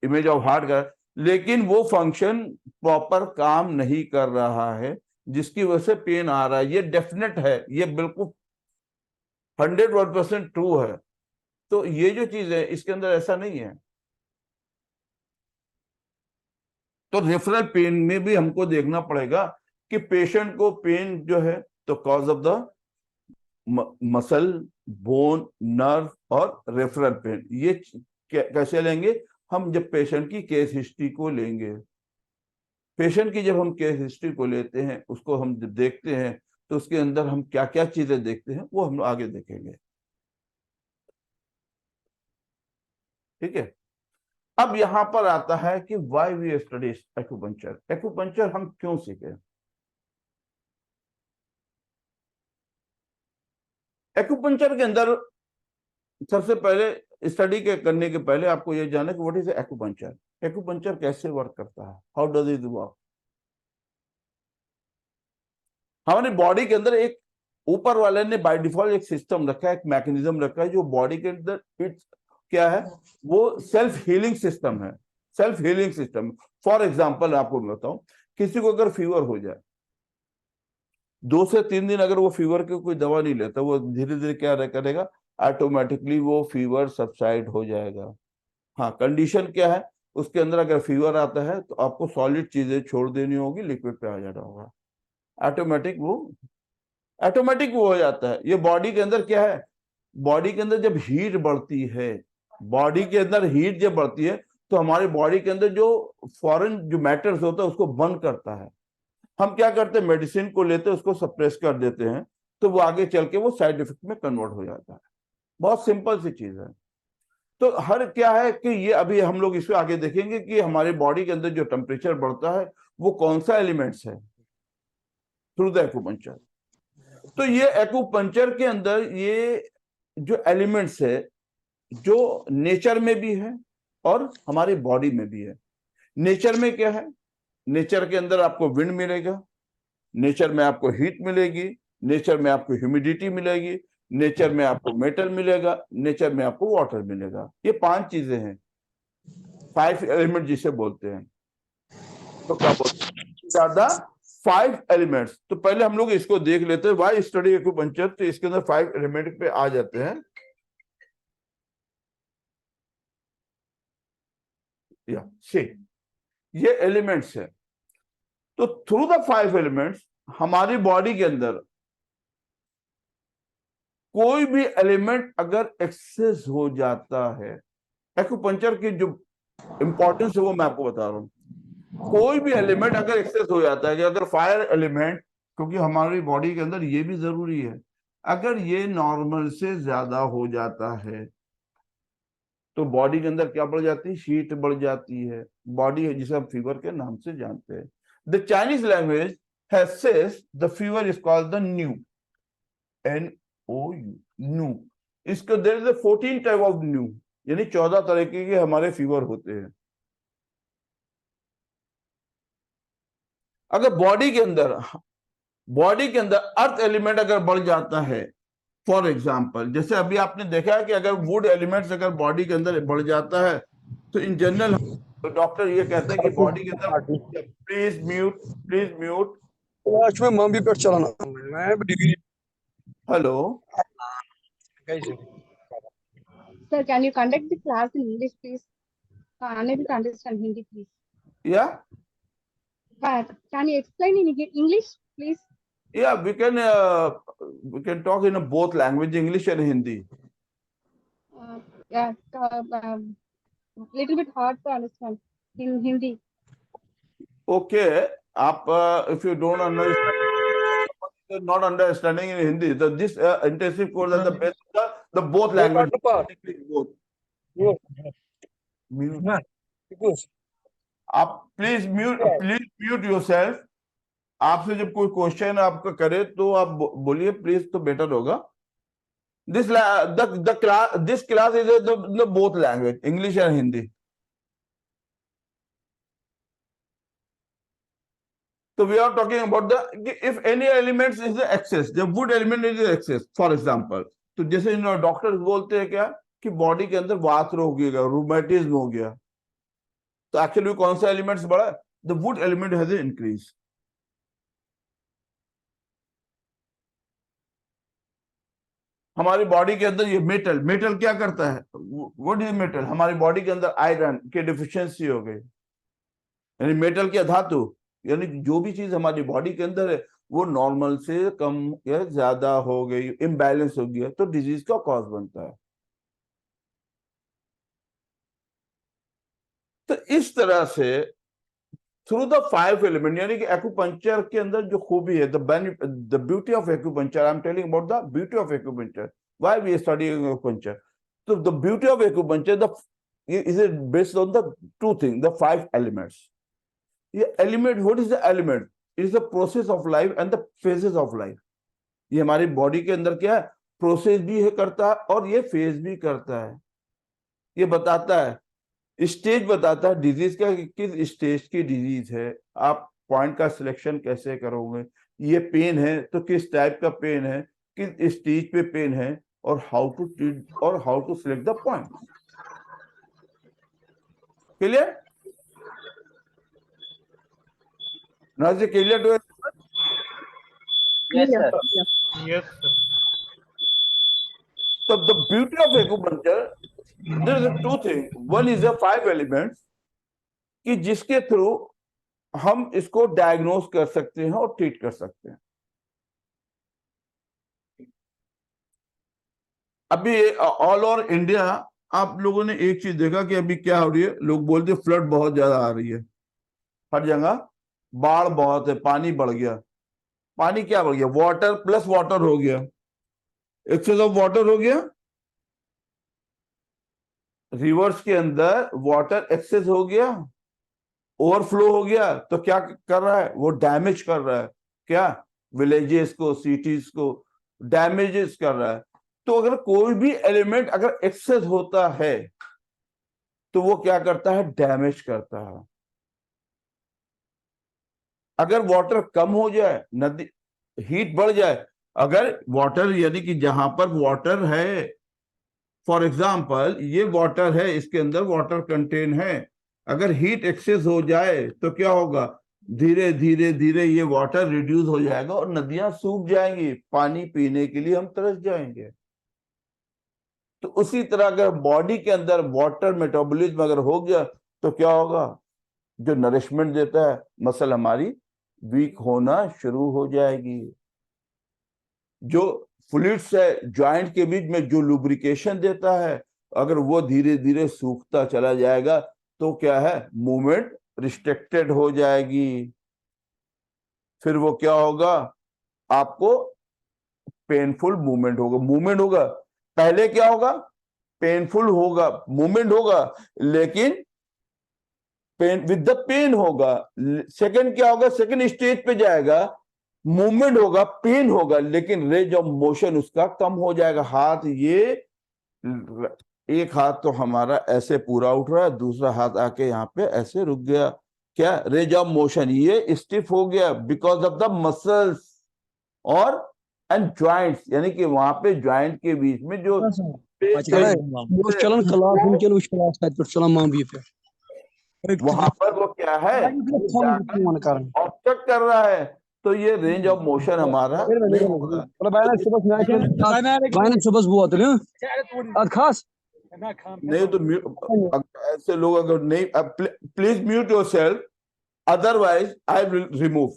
इमेज ऑफ हार्ट का, लेकिन वो फंक्शन प्रॉपर काम नहीं कर रहा है, जिसकी वजह से पेन आ रहा है। ये डेफिनेट है, ये बिल्कुल 100% ट्रू है। तो ये जो चीज है इसके अंदर ऐसा नहीं है। तो रेफरल पेन में भी हमको देखना पड़ेगा कि पेशेंट को पेन जो है, तो cause of the muscle, bone, nerve और रेफरल पेन, ये कैसे लेंगे हम, जब पेशेंट की केस हिस्ट्री को लेंगे। पेशेंट की जब हम केस हिस्ट्री को लेते हैं, उसको हम जब देखते हैं, तो उसके अंदर हम क्या क्या चीजें देखते हैं वो हम आगे देखेंगे, ठीक है। अब यहां पर आता है कि why we study acupuncture. Acupuncture हम क्यों सीखे। एक्यूपंक्चर के अंदर सबसे पहले स्टडी के करने के पहले आपको ये जाना कि व्हाट इज एक्यूपंक्चर, एक्यूपंक्चर कैसे वर्क करता है, हाउ डज इट वर्क। हमारी बॉडी के अंदर एक ऊपर वाले ने बाय डिफॉल्ट एक सिस्टम रखा है, एक मैकेनिज्म रखा है, जो बॉडी के अंदर इट्स क्या है, वो सेल्फ हीलिंग सिस्टम है, self healing system. For example आपको मैं बताऊं, किसी को अगर फीवर हो जाए, 2 से 3 दिन अगर वो फीवर की कोई दवा नहीं लेता, वो धीरे धीरे क्या करेगा, ऑटोमेटिकली वो फीवर सबसाइड हो जाएगा। हाँ, कंडीशन क्या है, उसके अंदर अगर फीवर आता है तो आपको सॉलिड चीजें छोड़ देनी होगी, लिक्विड पे आ जाना होगा, ऑटोमेटिक वो हो जाता है। ये बॉडी के अंदर क्या है, बॉडी के अंदर जब हीट बढ़ती है, बॉडी के अंदर हीट जब बढ़ती है, तो हमारी बॉडी के अंदर जो फॉरेन जो मैटर्स होता है उसको बंद करता है। हम क्या करते हैं, मेडिसिन को लेते हैं, उसको सप्रेस कर देते हैं, तो वो आगे चल के वो साइड इफेक्ट में कन्वर्ट हो जाता है। बहुत सिंपल सी चीज है। तो हर क्या है कि ये अभी हम लोग इसको आगे देखेंगे कि हमारी बॉडी के अंदर जो टेम्परेचर बढ़ता है वो कौन सा एलिमेंट्स है थ्रू द एक्यूपंक्चर। तो ये एक्यूपंक्चर के अंदर ये जो एलिमेंट्स है, जो नेचर में भी है और हमारी बॉडी में भी है। नेचर में क्या है, नेचर के अंदर आपको विंड मिलेगा, नेचर में आपको हीट मिलेगी, नेचर में आपको ह्यूमिडिटी मिलेगी, नेचर में आपको मेटल मिलेगा, नेचर में आपको वाटर मिलेगा। ये 5 चीजें हैं, 5 एलिमेंट जिसे बोलते हैं। तो क्या बोलते हैं, ज्यादा 5 एलिमेंट्स। तो पहले हम लोग इसको देख लेते हैं, व्हाई स्टडी एक्यूपंक्चर। तो इसके अंदर 5 एलिमेंट पे आ जाते हैं, या सी ये एलिमेंट्स है। तो थ्रू द 5 एलिमेंट्स हमारी बॉडी के अंदर कोई भी एलिमेंट अगर एक्सेस हो जाता है, एक्यूपंक्चर की जो इंपॉर्टेंस है वो मैं आपको बता रहा हूं। कोई भी एलिमेंट अगर एक्सेस हो जाता है, कि अगर फायर एलिमेंट, क्योंकि हमारी बॉडी के अंदर ये भी जरूरी है, अगर ये नॉर्मल से ज्यादा हो जाता है तो बॉडी के अंदर क्या बढ़ जाती है, हीट बढ़ जाती है। बॉडी है जिसे हम फीवर के नाम से जानते हैं। The Chinese language has says the fever is called the new, NOU, new. इसको there is 14 type of new, यानी 14 तरीके के हमारे फीवर होते हैं। अगर बॉडी के अंदर अर्थ एलिमेंट अगर बढ़ जाता है, फॉर एग्जाम्पल जैसे अभी आपने देखा है कि अगर वुड एलिमेंट्स अगर बॉडी के अंदर बढ़ जाता है तो इन जनरल डॉक्टर ये कहते हैं कि बॉडी के अंदर प्लीज म्यूट आज में मां भी पेट चलाना मैं डिग्री हेलो कैसे Sir, can you conduct the class in English, please? Unable to understand Hindi, please. या Can you explain in English, please? या we can talk in both language, English and Hindi. Yeah, little bit hard to understand in Hindi. Okay, आप if you don't understand not understanding in Hindi, this intensive course are the best the both language both. आप please mute yourself. आपसे जब कोई question आपका करे तो आप बोलिए प्लीज, तो बेटर होगा. This class is the both language, English and Hindi. So we are talking about if any elements is the excess, the wood element is the excess, for example. तो जैसे डॉक्टर बोलते हैं क्या कि बॉडी के अंदर वात रोग हो गया, रूमेटिज्म हो गया, तो एक्चुअली कौन सा एलिमेंट्स बढ़ा? The wood element has increase. हमारी बॉडी के अंदर ये मेटल क्या करता है? What is metal? हमारी बॉडी के अंदर आयरन की डिफिशियंसी हो गई, यानी मेटल क्या धातु, यानी जो भी चीज हमारी बॉडी के अंदर है वो नॉर्मल से कम या ज्यादा हो गई, इम्बैलेंस हो गया, तो डिजीज का कॉज बनता है. तो इस तरह से थ्रू द 5 एलिमेंट, यानी कि एक्यूपंक्चर के अंदर जो खूबी है, the beauty of acupuncture, I am telling about the beauty of acupuncture, why we study acupuncture. तो the beauty of acupuncture is it based on the 2 things, the 5 elements. ये element, what is the element? It is the process of life and the phases of life. ये हमारी body के अंदर क्या है, process भी है करता है और ये फेज भी करता है. ये बताता है, स्टेज बताता है डिजीज का, किस स्टेज की डिजीज है, आप पॉइंट का सिलेक्शन कैसे करोगे. ये पेन है तो किस टाइप का पेन है, किस स्टेज पे पेन है, और हाउ टू ट्रीट और how to select the point. Clear? Now is it clear to everyone? Yes, sir. Yes, sir. So the beauty of acupuncture, there is 2 things. One is the 5 elements कि जिसके through हम इसको diagnose कर सकते हैं और treat कर सकते हैं. अभी ऑल ओवर इंडिया आप लोगों ने एक चीज देखा कि अभी क्या हो रही है, लोग बोलते हैं फ्लड बहुत ज्यादा आ रही है, हर जगह बाढ़ बहुत है, पानी बढ़ गया. पानी क्या बढ़ गया? वाटर प्लस वाटर हो गया, एक्सेस ऑफ वाटर हो गया. रिवर्स के अंदर वाटर एक्सेस हो गया, ओवरफ्लो हो गया, तो क्या कर रहा है? वो डैमेज कर रहा है. क्या? विलेजेस को, सिटीज को डैमेजेस कर रहा है. तो अगर कोई भी एलिमेंट अगर एक्सेस होता है तो वो क्या करता है? डैमेज करता है. अगर वाटर कम हो जाए, नदी हीट बढ़ जाए, अगर वाटर यानी कि जहां पर वाटर है, फॉर एग्जांपल ये वाटर है, इसके अंदर वाटर कंटेन है, अगर हीट एक्सेस हो जाए तो क्या होगा? धीरे धीरे धीरे ये वाटर रिड्यूस हो जाएगा और नदियां सूख जाएंगी, पानी पीने के लिए हम तरस जाएंगे. तो उसी तरह अगर बॉडी के अंदर वाटर मेटाबॉलिज्म अगर हो गया तो क्या होगा? जो नरिशमेंट देता है मसल हमारी वीक होना शुरू हो जाएगी. जो फ्लूइड्स है जॉइंट के बीच में जो लुब्रिकेशन देता है, अगर वो धीरे धीरे सूखता चला जाएगा तो क्या है? मूवमेंट रिस्ट्रिक्टेड हो जाएगी. फिर वो क्या होगा? आपको पेनफुल मूवमेंट होगा. पहले क्या होगा? पेनफुल होगा, मूवमेंट होगा, लेकिन पेन विद द पेन होगा. सेकंड क्या होगा? सेकंड स्टेज पे जाएगा, मूवमेंट होगा, पेन होगा, लेकिन रेंज ऑफ मोशन उसका कम हो जाएगा. हाथ ये एक हाथ तो हमारा ऐसे पूरा उठ रहा है, दूसरा हाथ आके यहाँ पे ऐसे रुक गया, क्या रेंज ऑफ मोशन, ये स्टिफ हो गया बिकॉज ऑफ द मसल्स और एंड ज्वाइंट्स, यानी कि वहां पे ज्वाइंट के बीच में जो चलन क्लास उनके उस क्लास का चलन मां भी पे वहां पर वो क्या है फोन कर ऑब्स्ट्रक्ट कर रहा है, तो ये रेंज ऑफ मोशन हमारा नहीं होगा। सुबह बहुत खास नहीं तो ऐसे लोग अगर नहीं, please mute yourself, otherwise I will remove.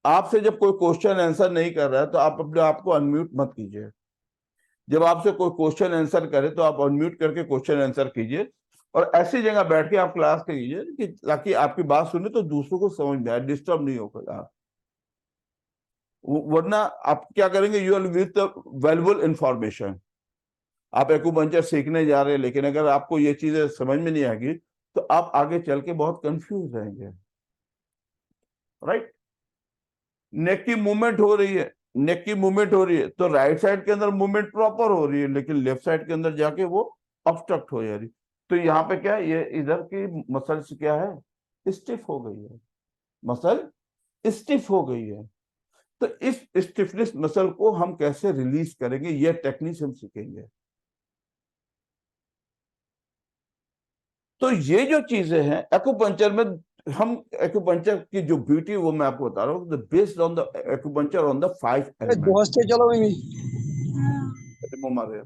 आपसे जब कोई क्वेश्चन आंसर नहीं कर रहा है तो आप अपने आप को अनम्यूट मत कीजिए। जब आपसे कोई क्वेश्चन आंसर करे तो आप अनम्यूट करके क्वेश्चन आंसर कीजिए और ऐसी जगह बैठ के आप क्लास कीजिए कि ताकि आपकी बात सुने तो दूसरों को समझ में आए, डिस्टर्ब नहीं होगा आप। वरना आप क्या करेंगे, you are with valuable information. आप एक्यूपंक्चर सीखने जा रहे हैं, लेकिन अगर आपको ये चीजें समझ में नहीं आएगी तो आप आगे चल के बहुत कंफ्यूज रहेंगे। राइट, नेक की मूवमेंट हो रही है, नेक की मूवमेंट हो रही है तो राइट साइड के अंदर मूवमेंट प्रॉपर हो रही है, लेकिन लेफ्ट साइड के अंदर जाके वो ऑब्स्ट्रक्ट हो जा रही। तो यहाँ पे क्या है, ये इधर की मसल्स क्या है, स्टिफ हो गई है, मसल स्टिफ हो गई है। तो इस स्टिफनेस मसल को हम कैसे रिलीज करेंगे, ये टेक्निक्स हम सीखेंगे। तो ये जो चीजें हैं एक्यूपंक्चर में, हम एक्यूपंक्चर की जो ब्यूटी वो मैं आपको बता रहा हूँ, based on the acupuncture on the 5 elements. चलो हमारे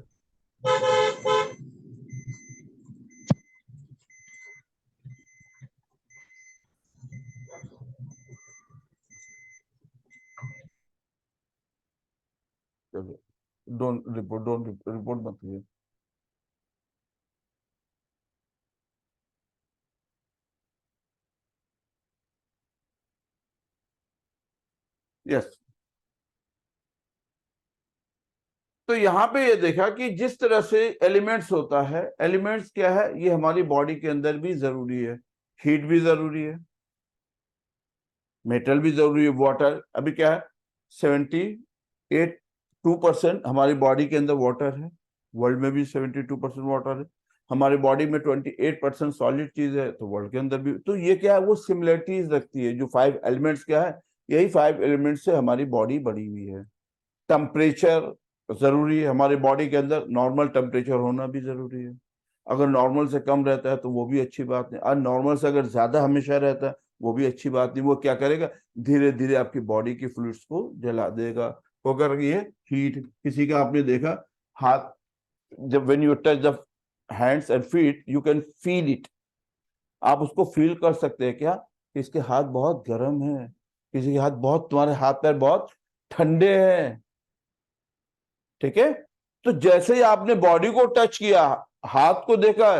डोंट रिपोर्ट मत कीजिए। यस, तो यहाँ पे ये देखा कि जिस तरह से एलिमेंट्स होता है, एलिमेंट्स क्या है, ये हमारी बॉडी के अंदर भी जरूरी है। हीट भी जरूरी है, मेटल भी जरूरी है, वाटर। अभी क्या है, 78% हमारी बॉडी के अंदर वाटर है, वर्ल्ड में भी 72% वाटर है। हमारी बॉडी में 28% सॉलिड चीज है, तो वर्ल्ड के अंदर भी। तो ये क्या है, वो सिमिलरिटीज रखती है। जो 5 एलिमेंट्स क्या है, यही 5 एलिमेंट्स से हमारी बॉडी बनी हुई है। टेम्परेचर जरूरी है हमारी बॉडी के अंदर, नॉर्मल टेम्परेचर होना भी जरूरी है। अगर नॉर्मल से कम रहता है तो वो भी अच्छी बात नहीं, और नॉर्मल से अगर ज्यादा हमेशा रहता है वो भी अच्छी बात नहीं। वो क्या करेगा, धीरे धीरे आपकी बॉडी की फ्लूइड्स को जला देगा। वो कर ये हीट, किसी का आपने देखा हाथ, जब when you touch the hands and feet you can feel it, आप उसको फील कर सकते हैं क्या, कि इसके हाथ बहुत गर्म है, किसी के हाथ बहुत, तुम्हारे हाथ पैर बहुत ठंडे हैं। ठीक है, तो जैसे ही आपने बॉडी को टच किया, हाथ को देखा,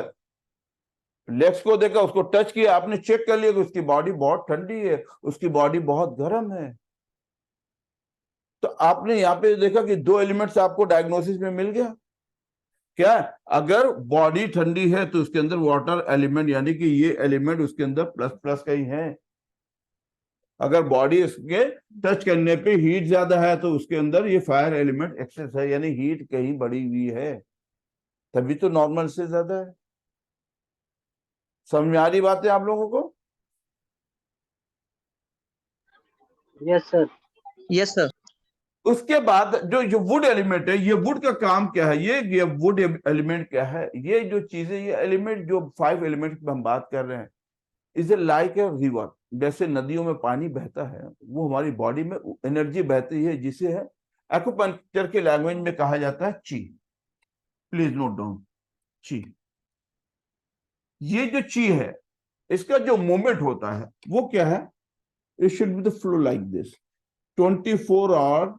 लेग्स को देखा, उसको टच किया, आपने चेक कर लिया कि उसकी बॉडी बहुत ठंडी है, उसकी बॉडी बहुत गर्म है। तो आपने यहाँ पे देखा कि 2 एलिमेंट्स आपको डायग्नोसिस में मिल गया। क्या, अगर बॉडी ठंडी है तो उसके अंदर वाटर एलिमेंट, यानी कि ये एलिमेंट उसके अंदर प्लस प्लस का ही है। अगर बॉडी इसके टच करने पे हीट ज्यादा है तो उसके अंदर ये फायर एलिमेंट एक्सेस है, यानी हीट कहीं बढ़ी हुई है, तभी तो नॉर्मल से ज्यादा है। समझ में आ रही बात है आप लोगों को? Yes sir. Yes sir. उसके बाद जो वुड एलिमेंट है, ये वुड का काम क्या है, ये वुड एलिमेंट क्या है, ये जो चीजें, ये एलिमेंट जो 5 एलिमेंट की हम बात कर रहे हैं, is a like a river. जैसे नदियों में पानी बहता है, वो हमारी बॉडी में एनर्जी बहती है, जिसे है एक्यूपंक्चर के लैंग्वेज में कहा जाता है ची। प्लीज नोट डाउन, ची। ये जो ची है, इसका जो मूवमेंट होता है वो क्या है, it should be the flow like this 24 hour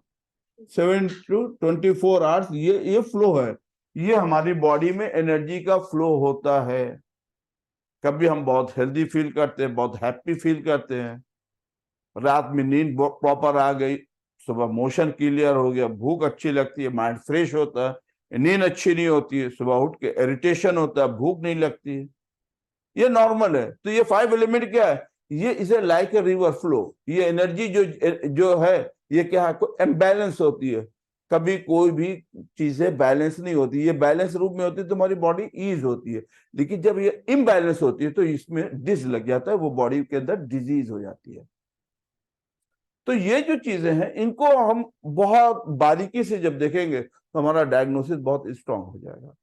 7 to 24 hours, ये फ्लो है। ये हमारी बॉडी में एनर्जी का फ्लो होता है। कभी हम बहुत हेल्दी फील करते हैं, बहुत हैप्पी फील करते हैं, रात में नींद प्रॉपर आ गई, सुबह मोशन क्लियर हो गया, भूख अच्छी लगती है, माइंड फ्रेश होता है। नींद अच्छी नहीं होती है, सुबह उठ के इरिटेशन होता है, भूख नहीं लगती है, ये नॉर्मल है। तो ये 5 एलिमेंट क्या है, ये इसे लाइक ए रिवर फ्लो। ये एनर्जी जो है, ये क्या है, इम्बैलेंस होती है। कभी कोई भी चीजें बैलेंस नहीं होती, ये बैलेंस रूप में होती है तो हमारी बॉडी ईज होती है, लेकिन जब ये इम्बैलेंस होती है तो इसमें डिस लग जाता है, वो बॉडी के अंदर डिजीज हो जाती है। तो ये जो चीजें हैं इनको हम बहुत बारीकी से जब देखेंगे तो हमारा डायग्नोसिस बहुत स्ट्रांग हो जाएगा।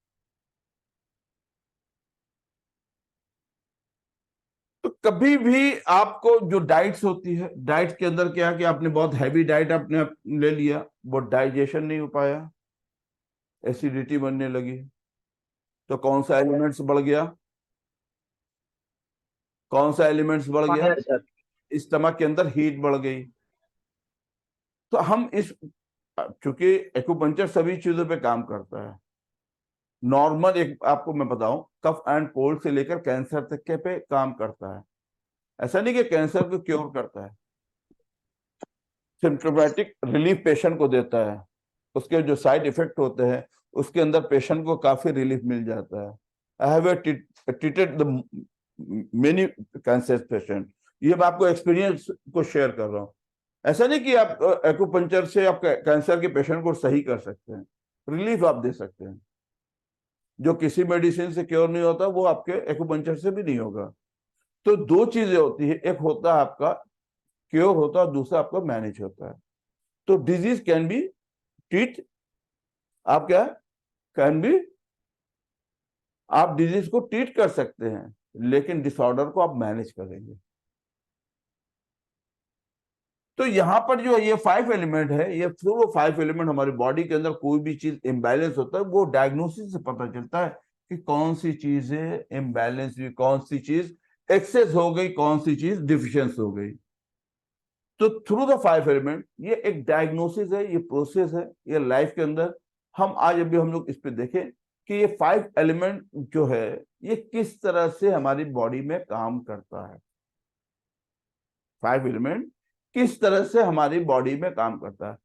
तो कभी भी आपको जो डाइट्स होती है, डाइट के अंदर क्या है कि आपने बहुत हैवी डाइट आपने ले लिया, वो डाइजेशन नहीं हो पाया, एसिडिटी बनने लगी, तो कौन सा एलिमेंट्स बढ़ गया, कौन सा एलिमेंट्स बढ़ गया, फायर सर। स्टमक के अंदर हीट बढ़ गई। तो हम इस, चूंकि एक्यूपंक्चर सभी चीजों पे काम करता है, नॉर्मल एक आपको मैं बताऊं, कफ एंड कोल्ड से लेकर कैंसर तक के पे काम करता है। ऐसा नहीं कि कैंसर को क्योर करता है, सिम्टोमेटिक रिलीफ पेशेंट को देता है, उसके जो साइड इफेक्ट होते हैं उसके अंदर पेशेंट को काफी रिलीफ मिल जाता है। I have treated the many cancer patient, ये मैं आपको एक्सपीरियंस को शेयर कर रहा हूँ। ऐसा नहीं कि आप एक्यूपंक्चर से आप कैंसर के पेशेंट को सही कर सकते हैं, रिलीफ आप दे सकते हैं। जो किसी मेडिसिन से क्योर नहीं होता वो आपके एक्यूपंक्चर से भी नहीं होगा। तो दो चीजें होती है, एक होता है आपका क्योर होता है, दूसरा आपका मैनेज होता है। तो डिजीज कैन बी ट्रीट, आप क्या कैन बी, आप डिजीज को ट्रीट कर सकते हैं, लेकिन डिसऑर्डर को आप मैनेज करेंगे। तो यहां पर जो है ये 5 एलिमेंट है, ये थ्रू वो 5 एलिमेंट हमारी बॉडी के अंदर कोई भी चीज इम्बैलेंस होता है, वो डायग्नोसिस से पता चलता है कि कौन सी चीज है इम्बैलेंस हुई, कौन सी चीज एक्सेस हो गई, कौन सी चीज डिफिशियंस हो गई। तो थ्रू द 5 एलिमेंट ये एक डायग्नोसिस है, ये प्रोसेस है, ये लाइफ के अंदर हम आज अभी हम लोग इस पे देखें कि ये 5 एलिमेंट जो है ये किस तरह से हमारी बॉडी में काम करता है। 5 एलिमेंट किस तरह से हमारी बॉडी में काम करता है।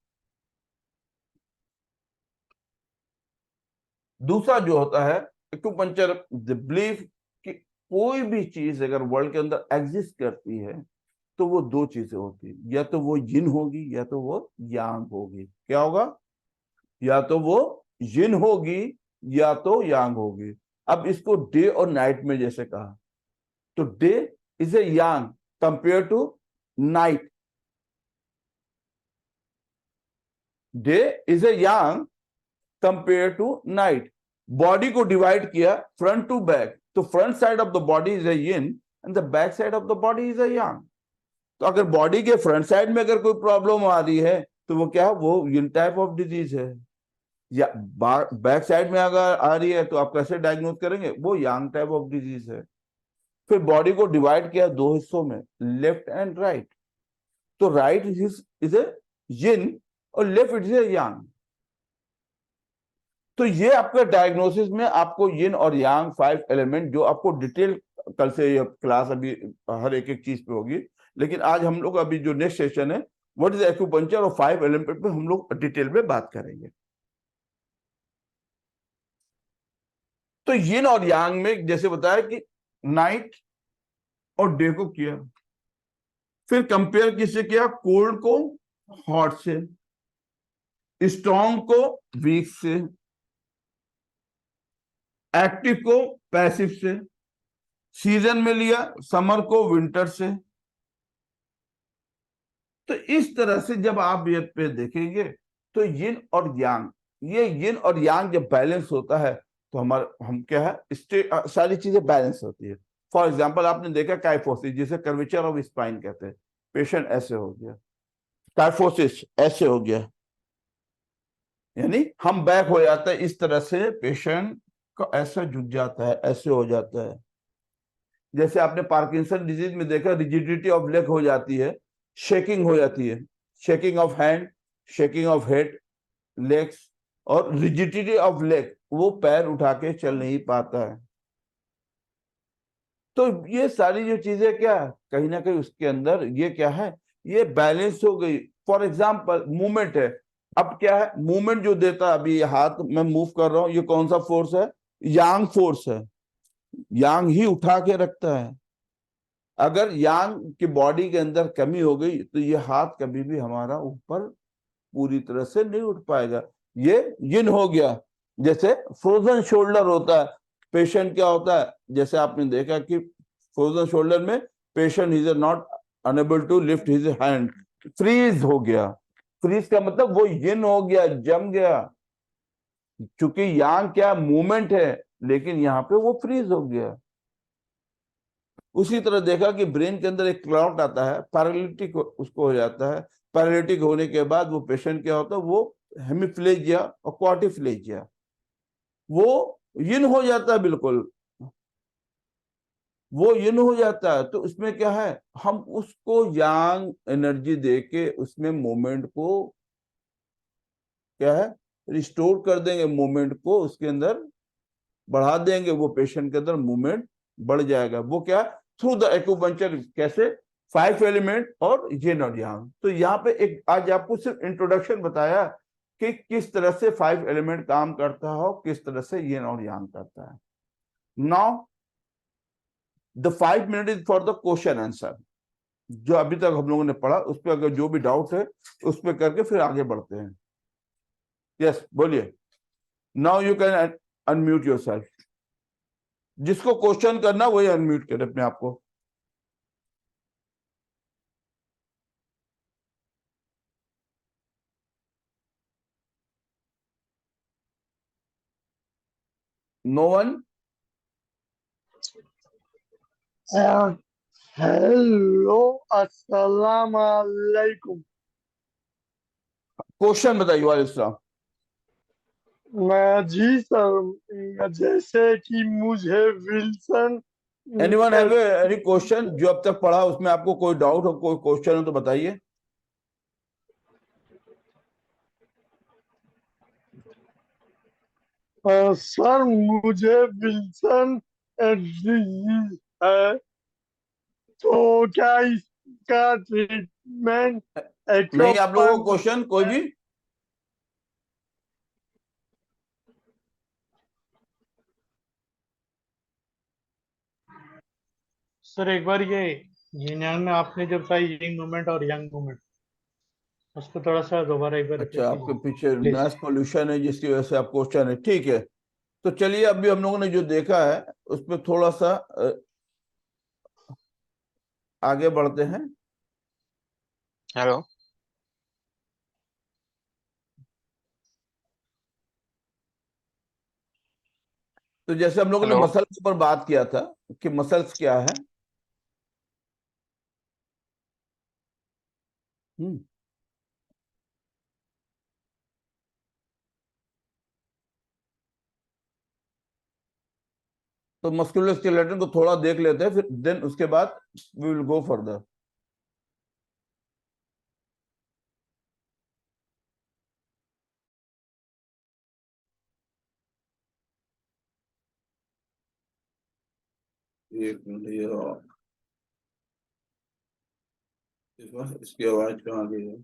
दूसरा जो होता है एक्यूपंक्चर द बिलीफ कि कोई भी चीज अगर वर्ल्ड के अंदर एग्जिस्ट करती है तो वो दो चीजें होती है, या तो वो यिन होगी या तो वो यांग होगी। क्या होगा? या तो वो यिन होगी या तो यांग होगी। अब इसको डे और नाइट में जैसे कहा, तो day is a yang compare to night, day is a yang compare to night. Body को डिवाइड किया फ्रंट टू बैक, तो front side of the body is a yin and the back side of the body is a yang. तो अगर body के front side में अगर कोई problem आ रही है तो वो क्या है, वो यिन टाइप ऑफ डिजीज है। या बैक साइड में अगर आ रही है तो आप कैसे डायग्नोज करेंगे, वो यांग टाइप ऑफ डिजीज है। फिर बॉडी को डिवाइड किया दो हिस्सों में, लेफ्ट एंड राइट, तो राइट इज ए यिन और लेफ्ट इज ए यांग। तो ये आपका डायग्नोसिस में आपको यिन और यांग 5 एलिमेंट, जो आपको डिटेल कल से ये क्लास अभी हर एक चीज पे होगी, लेकिन आज हम लोग अभी जो नेक्स्ट सेशन है व्हाट इज एक्यूपंक्चर और 5 एलिमेंट पे हम लोग डिटेल में बात करेंगे। तो यिन और यांग में जैसे बताया कि नाइट और डे को किया, फिर कंपेयर किससे किया, कोल्ड को हॉट से, स्ट्रॉन्ग को वीक से, एक्टिव को पैसिव से, सीजन में लिया समर को विंटर से। तो इस तरह से जब आप ये पे देखेंगे तो यिन और यांग, ये यिन और यांग जब बैलेंस होता है तो हम क्या है, सारी चीजें बैलेंस होती है। फॉर एग्जांपल आपने देखा काइफोसिस, जिसे कर्वेचर ऑफ स्पाइन कहते हैं, पेशेंट ऐसे हो गया, काइफोसिस ऐसे हो गया, यानी हम बैक हो जाता है, इस तरह से पेशेंट को ऐसा झुक जाता है, ऐसे हो जाता है। जैसे आपने पार्किंसन डिजीज में देखा, रिजिडिटी ऑफ लेग हो जाती है, शेकिंग हो जाती है, shaking of hand, shaking of head, legs, और रिजिडिटी ऑफ लेग, वो पैर उठा के चल नहीं पाता है। तो ये सारी जो चीजें क्या कहीं ना कहीं उसके अंदर ये क्या है, ये बैलेंस हो गई। फॉर एग्जाम्पल मूवमेंट है, अब क्या है, मूवमेंट जो देता है, अभी ये हाथ में मूव कर रहा हूं, ये कौन सा फोर्स है, यांग फोर्स है, यांग ही उठा के रखता है। अगर यांग की बॉडी के अंदर कमी हो गई तो ये हाथ कभी भी हमारा ऊपर पूरी तरह से नहीं उठ पाएगा। ये यिन हो गया। जैसे फ्रोजन शोल्डर होता है, पेशेंट क्या होता है, जैसे आपने देखा कि फ्रोजन शोल्डर में patient is not unable to lift his hand, freeze हो गया। फ्रीज का मतलब वो यिन हो गया, जम गया। चूंकि यांग क्या मूवमेंट है, लेकिन यहाँ पे वो फ्रीज हो गया। उसी तरह देखा कि ब्रेन के अंदर एक क्लॉट आता है, पैरालिटिक उसको हो जाता है। पैरालिटिक होने के बाद वो पेशेंट क्या होता है, वो हेमिप्लेजिया और क्वार्टिफ्लेजिया, वो यिन हो जाता है, बिल्कुल वो यिन हो जाता है। तो उसमें क्या है, हम उसको यांग एनर्जी देके उसमें मोमेंट को क्या है, रिस्टोर कर देंगे, मोमेंट को उसके अंदर बढ़ा देंगे, वो पेशेंट के अंदर मूवमेंट बढ़ जाएगा। वो क्या, थ्रू द एक्यूपंक्चर। कैसे, 5 एलिमेंट और यिन और यांग। तो यहाँ पे एक आज आपको सिर्फ इंट्रोडक्शन बताया कि किस तरह से 5 एलिमेंट काम करता है और किस तरह से यिन और यांग करता है। Now the 5 minute is for the question answer. जो अभी तक हम लोगों ने पढ़ा उस पर अगर जो भी डाउट है उस पर करके फिर आगे बढ़ते हैं। यस, बोलिए। Now you can unmute yourself. जिसको क्वेश्चन करना वही अनम्यूट करे अपने आप को। No one. हेलो, अस्सलाम वालेकुम। क्वेश्चन बताइए। वालेकुम सलाम। जी सर, जैसे कि मुझे Wilson anyone have any question? जो अब तक पढ़ा उसमें आपको कोई डाउट हो, कोई क्वेश्चन हो तो बताइए। सर मुझे विल्सन डिजीज है, तो क्या इसका ट्रीटमेंट नहीं, आप लोगों को एक्यूपंक्चर? क्वेश्चन कोई भी? सर एक बार ये यिन यांग में आपने जो बताई यिन मूवमेंट और यंग मूवमेंट, उसको थोड़ा सा दोबारा एक बार रिपीट अच्छा, आपके कीजिए पीछे प्लीज। नॉइस पोल्यूशन है जिसकी वजह से आप क्वेश्चन है, ठीक है। तो चलिए, अभी हम लोगों ने जो देखा है उसमें थोड़ा सा आगे बढ़ते हैं। हेलो। तो जैसे हम लोगों ने हेलो। मसल्स के ऊपर बात किया था कि मसल्स क्या है। हम्म तो मस्कुलोस्केलेटन को थोड़ा देख लेते हैं, फिर देन उसके बाद वी विल गो फर्दर। एक मिनट, इसकी आवाज कहाँ गई है?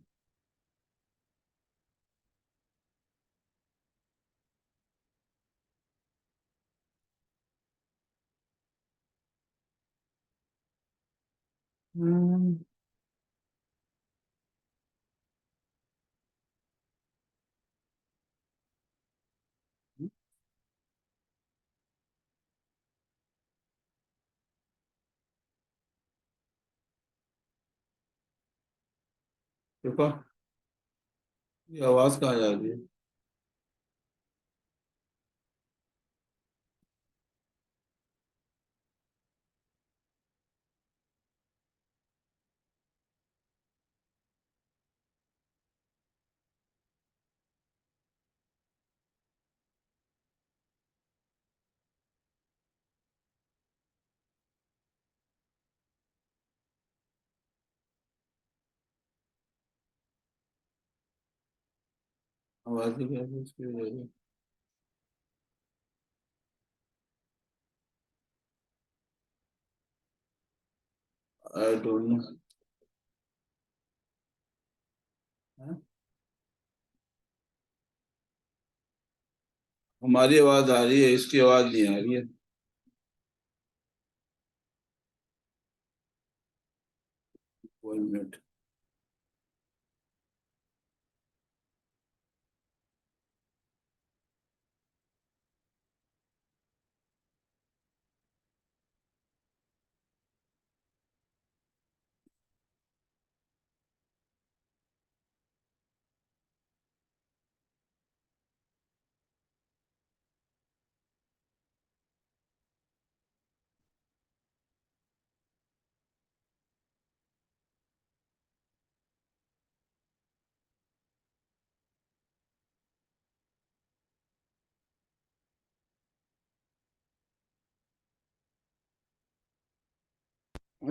हम्म, देखो, ये आवाज कहाँ जा रही है? आवाज ही क्या है इसकी वजह से? I don't know. हमारी आवाज आ रही है, इसकी आवाज नहीं आ रही है। 1 मिनट।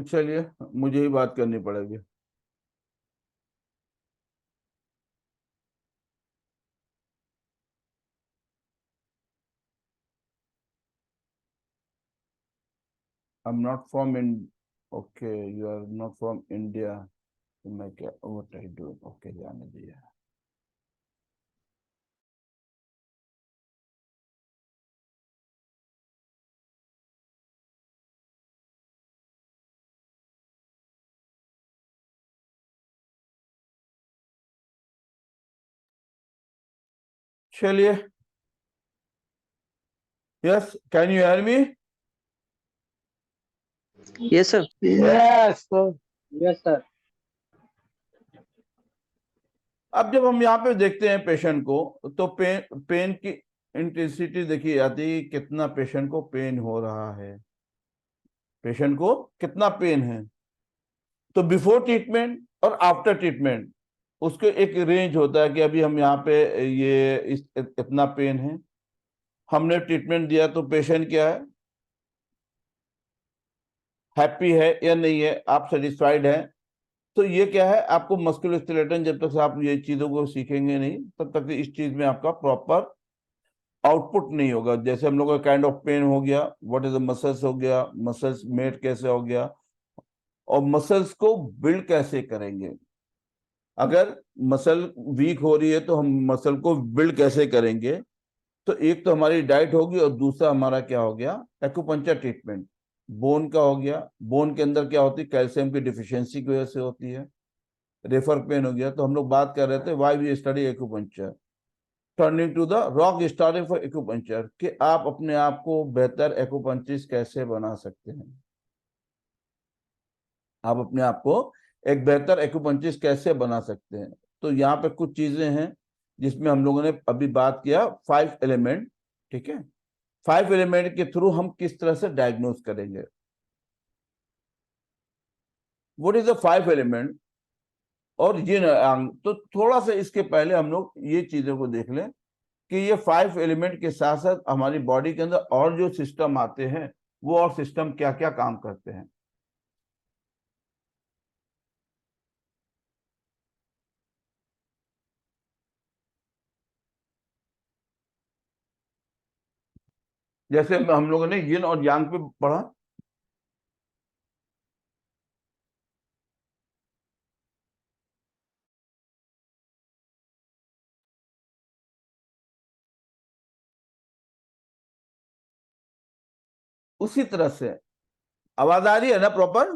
चलिए मुझे ही बात करनी पड़ेगी। I am not from in okay, you are not from India, तो मैं क्या व्हाट आई डू, ओके जाने दिया। चलिए, yes, can you hear me? Yes, sir. Yes, sir. Yes sir. अब जब हम यहाँ पे देखते हैं पेशेंट को, तो पेन की इंटेंसिटी देखी जाती है, कितना पेशेंट को पेन हो रहा है, पेशेंट को कितना पेन है। तो बिफोर ट्रीटमेंट और आफ्टर ट्रीटमेंट उसके एक रेंज होता है कि अभी हम यहाँ पे इतना पेन है, हमने ट्रीटमेंट दिया तो पेशेंट क्या है, हैप्पी है या नहीं है, आप सेटिस्फाइड है। तो ये क्या है, आपको मस्कुलोस्केलेटल, जब तक से आप ये चीजों को सीखेंगे नहीं तब तक इस चीज में आपका प्रॉपर आउटपुट नहीं होगा। जैसे हम लोग का काइंड ऑफ पेन हो गया, व्हाट इज द मसल्स हो गया, मसल्स मेट कैसे हो गया, और मसल्स को बिल्ड कैसे करेंगे। अगर मसल वीक हो रही है तो हम मसल को बिल्ड कैसे करेंगे। तो एक तो हमारी डाइट होगी और दूसरा हमारा क्या हो गया, एक्यूपंक्चर ट्रीटमेंट। बोन का हो गया, बोन के अंदर क्या होती है, कैल्शियम की डिफिशियंसी की वजह से होती है। रेफर पेन हो गया, तो हम लोग बात कर रहे थे why we study acupuncture, turning to the rock starting for acupuncture, कि आप अपने आप को बेहतर एक्यूपंक्चरिस्ट कैसे बना सकते हैं, आप अपने आप को एक बेहतर एक्यूपंक्चरिस्ट कैसे बना सकते हैं। तो यहाँ पे कुछ चीजें हैं जिसमें हम लोगों ने अभी बात किया, 5 एलिमेंट, ठीक है। 5 एलिमेंट के थ्रू हम किस तरह से डायग्नोज करेंगे, व्हाट इज द 5 एलिमेंट और ये अंग। तो थोड़ा सा इसके पहले हम लोग ये चीजों को देख लें कि ये 5 एलिमेंट के साथ साथ हमारी बॉडी के अंदर और जो सिस्टम आते हैं वो और सिस्टम क्या क्या काम करते हैं। जैसे हम लोगों ने यिन और यांग पे पढ़ा, उसी तरह से आवाज आ रही है ना proper?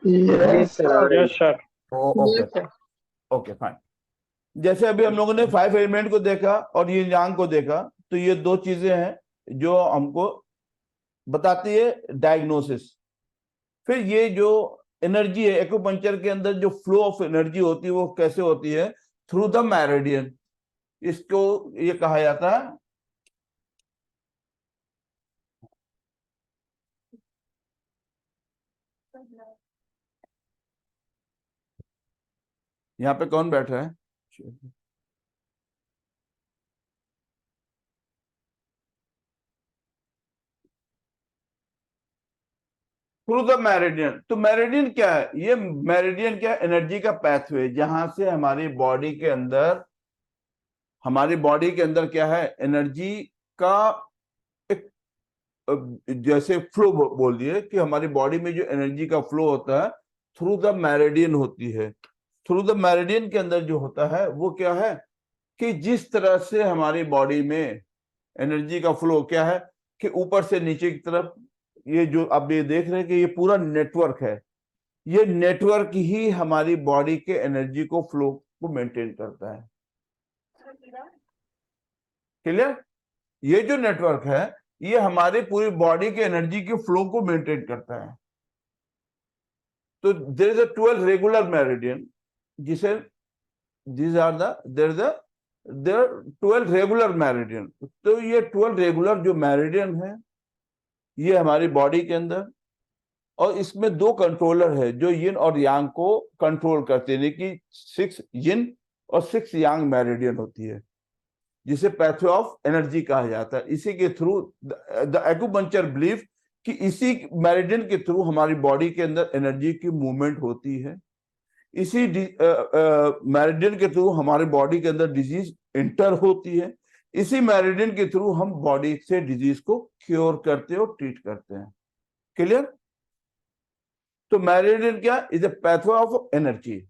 Yes, sir. Yes sir. Okay okay fine. जैसे अभी हम लोगों ने 5 एलिमेंट को देखा और ये यांग को देखा, तो ये दो चीजें हैं जो हमको बताती है डायग्नोसिस। फिर ये जो एनर्जी है एक्यूपंक्चर के अंदर, जो फ्लो ऑफ एनर्जी होती है वो कैसे होती है, थ्रू द मेरिडियन। इसको ये कहा जाता है, यहाँ पे कौन बैठ रहा है, थ्रू द मेरिडियन। तो मेरिडियन क्या है, ये मेरिडियन क्या है, एनर्जी का पैथवे, जहां से हमारी बॉडी के अंदर, हमारी बॉडी के अंदर क्या है, एनर्जी का एक जैसे फ्लो बोल दिए कि हमारी बॉडी में जो एनर्जी का फ्लो होता है थ्रू द मेरिडियन होती है। थ्रू द मेरिडियन के अंदर जो होता है वो क्या है कि जिस तरह से हमारी बॉडी में एनर्जी का फ्लो क्या है कि ऊपर से नीचे की तरफ, ये जो आप ये देख रहे हैं कि ये पूरा नेटवर्क है, ये नेटवर्क ही हमारी बॉडी के एनर्जी को फ्लो को मेंटेन करता है। क्लियर? ये जो नेटवर्क है ये हमारे पूरी बॉडी के एनर्जी के फ्लो को मेंटेन करता है। तो there is a 12 regular meridian, जिसे these are the there are 12 regular meridian. तो ये 12 रेगुलर जो मेरिडियन है ये हमारी बॉडी के अंदर, और इसमें 2 कंट्रोलर है जो यिन और यांग को कंट्रोल करते हैं, कि 6 यिन और 6 यांग मेरिडियन होती है, जिसे पैथवे ऑफ एनर्जी कहा जाता है। इसी के थ्रू द एक्यूपंक्चर बिलीव कि इसी मेरिडियन के थ्रू हमारी बॉडी के अंदर एनर्जी की मूवमेंट होती है, इसी मेरिडियन के थ्रू हमारी बॉडी के अंदर डिजीज इंटर होती है, इसी मेरिडियन के थ्रू हम बॉडी से डिजीज को क्योर करते हैं और ट्रीट करते हैं। क्लियर? तो मेरिडियन क्या is a pathway of energy.